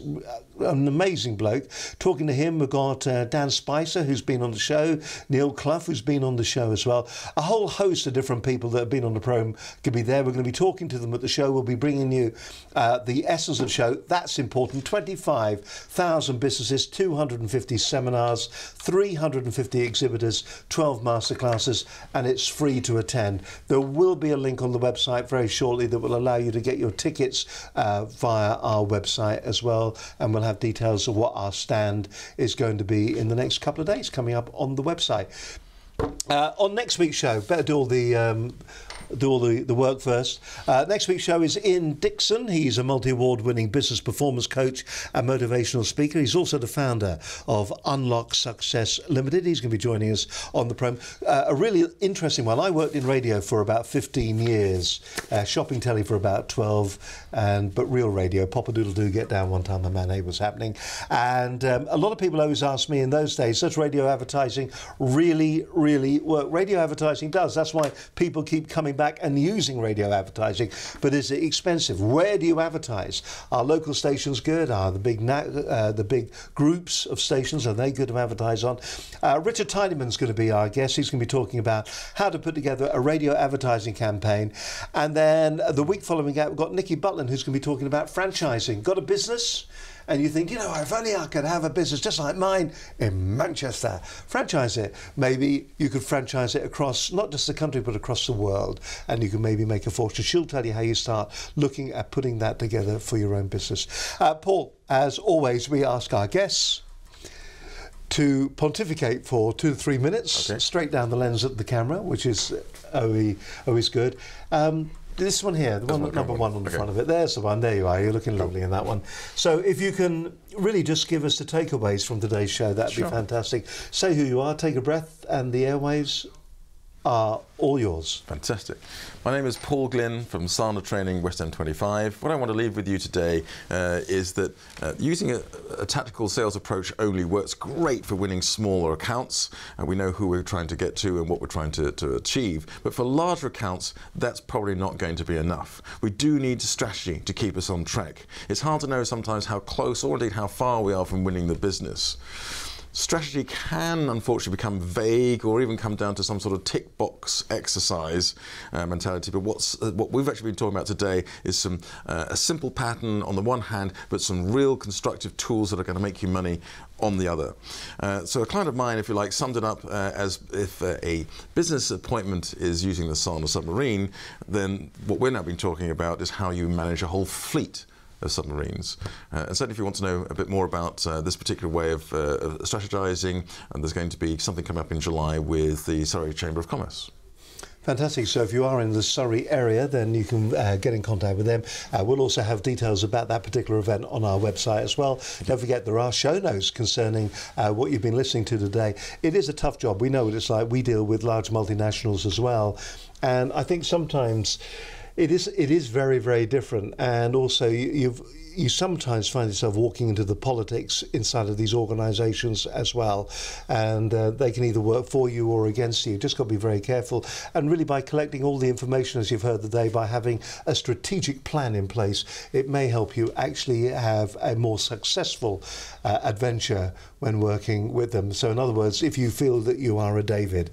An amazing bloke. Talking to him, we've got Dan Spicer, who's been on the show, Neil Clough, who's been on the show as well. A whole host of different people that have been on the program could be there. We're going to be talking to them at the show. We'll be bringing you the essence of the show. That's important. 25,000 businesses, 250 seminars, 350 exhibitors, 12 masterclasses, and it's free to attend. There will be a link on the website very shortly that will allow you to get your tickets via our website as well, and we'll have details of what our stand is going to be in the next couple of days coming up on the website. On next week's show, better do all the work first. Next week's show is Ian Dixon. He's a multi-award winning business performance coach and motivational speaker. He's also the founder of Unlock Success Limited. He's going to be joining us on the program. A really interesting one. I worked in radio for about 15 years, shopping telly for about 12, but real radio, pop-a-doodle-doo, get down one time, the man ate was happening. And a lot of people always ask me in those days, does radio advertising really work? Radio advertising does. That's why people keep coming back and using radio advertising. But is it expensive? Where do you advertise? Are local stations good? Are the big groups of stations, are they good to advertise on? Richard Tidyman's going to be our guest. He's going to be talking about how to put together a radio advertising campaign. And then the week following that, we've got Nikki Butland, who's going to be talking about franchising. Got a business? And you think, you know, if only I could have a business just like mine in Manchester. Franchise it. Maybe you could franchise it across not just the country but across the world, and you can maybe make a fortune. She'll tell you how you start looking at putting that together for your own business. Paul, as always, we ask our guests to pontificate for 2 to 3 minutes, straight down the lens at the camera, which is always good. This one here, the one number one on the front of it. There's the one. There you are. You're looking lovely in that one. So if you can really just give us the takeaways from today's show, that'd be fantastic. Say who you are, take a breath, and the airwaves are all yours. Fantastic. My name is Paul Glynn from Sandler Training, West End 25. What I want to leave with you today is that using a tactical sales approach only works great for winning smaller accounts. We know who we're trying to get to and what we're trying to achieve. But for larger accounts, that's probably not going to be enough. We do need strategy to keep us on track. It's hard to know sometimes how close or indeed how far we are from winning the business. Strategy can unfortunately become vague or even come down to some sort of tick box exercise mentality, but what we've actually been talking about today is a simple pattern on the one hand, but some real constructive tools that are going to make you money on the other. So a client of mine, if you like, summed it up as if a business appointment is using the Sandler submarine, then what we're now been talking about is how you manage a whole fleet of submarines. And certainly if you want to know a bit more about this particular way of strategizing, and there's going to be something coming up in July with the Surrey Chamber of Commerce. Fantastic. So if you are in the Surrey area, then you can get in contact with them. We'll also have details about that particular event on our website as well. Don't forget there are show notes concerning what you've been listening to today. It is a tough job. We know what it's like. We deal with large multinationals as well. And I think sometimes it is very, very different. And also you sometimes find yourself walking into the politics inside of these organisations as well, and they can either work for you or against you. You've just got to be very careful, and really by collecting all the information, as you've heard today, by having a strategic plan in place, it may help you actually have a more successful adventure when working with them. So in other words, if you feel that you are a David,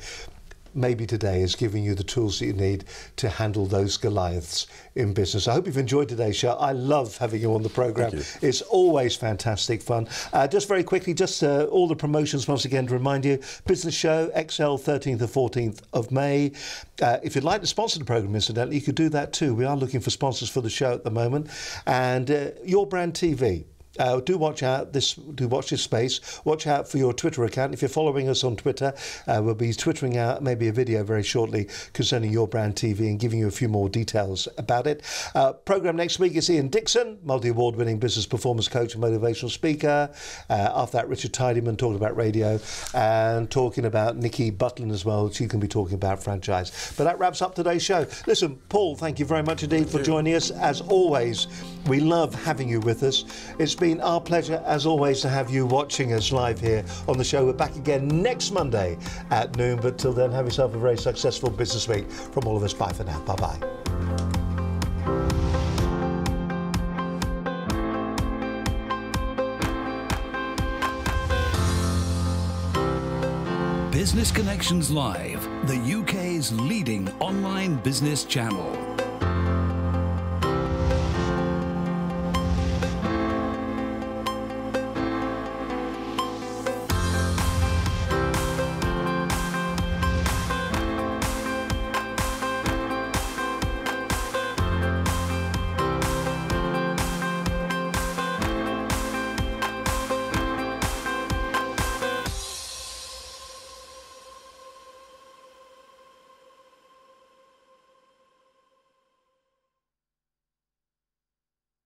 maybe today is giving you the tools that you need to handle those Goliaths in business. I hope you've enjoyed today's show. I love having you on the programme. It's always fantastic fun. Just very quickly, just all the promotions once again to remind you. Business Show, XL, 13th and 14th of May. If you'd like to sponsor the programme, incidentally, you could do that too. We are looking for sponsors for the show at the moment. And Your Brand TV. Do watch out. Do watch this space. Watch out for your Twitter account. If you're following us on Twitter, we'll be twittering out maybe a video very shortly concerning Your Brand TV and giving you a few more details about it. Programme next week is Ian Dixon, multi-award winning business performance coach and motivational speaker. After that, Richard Tidyman talking about radio and talking about Nikki Butlin as well. She can be talking about franchise. But that wraps up today's show. Listen, Paul, thank you very much indeed for joining us. As always, we love having you with us. It's been our pleasure, as always, to have you watching us live here on the show. We're back again next Monday at noon, but till then, have yourself a very successful business week. From all of us, bye for now. Bye-bye. Business Connections Live, the UK's leading online business channel.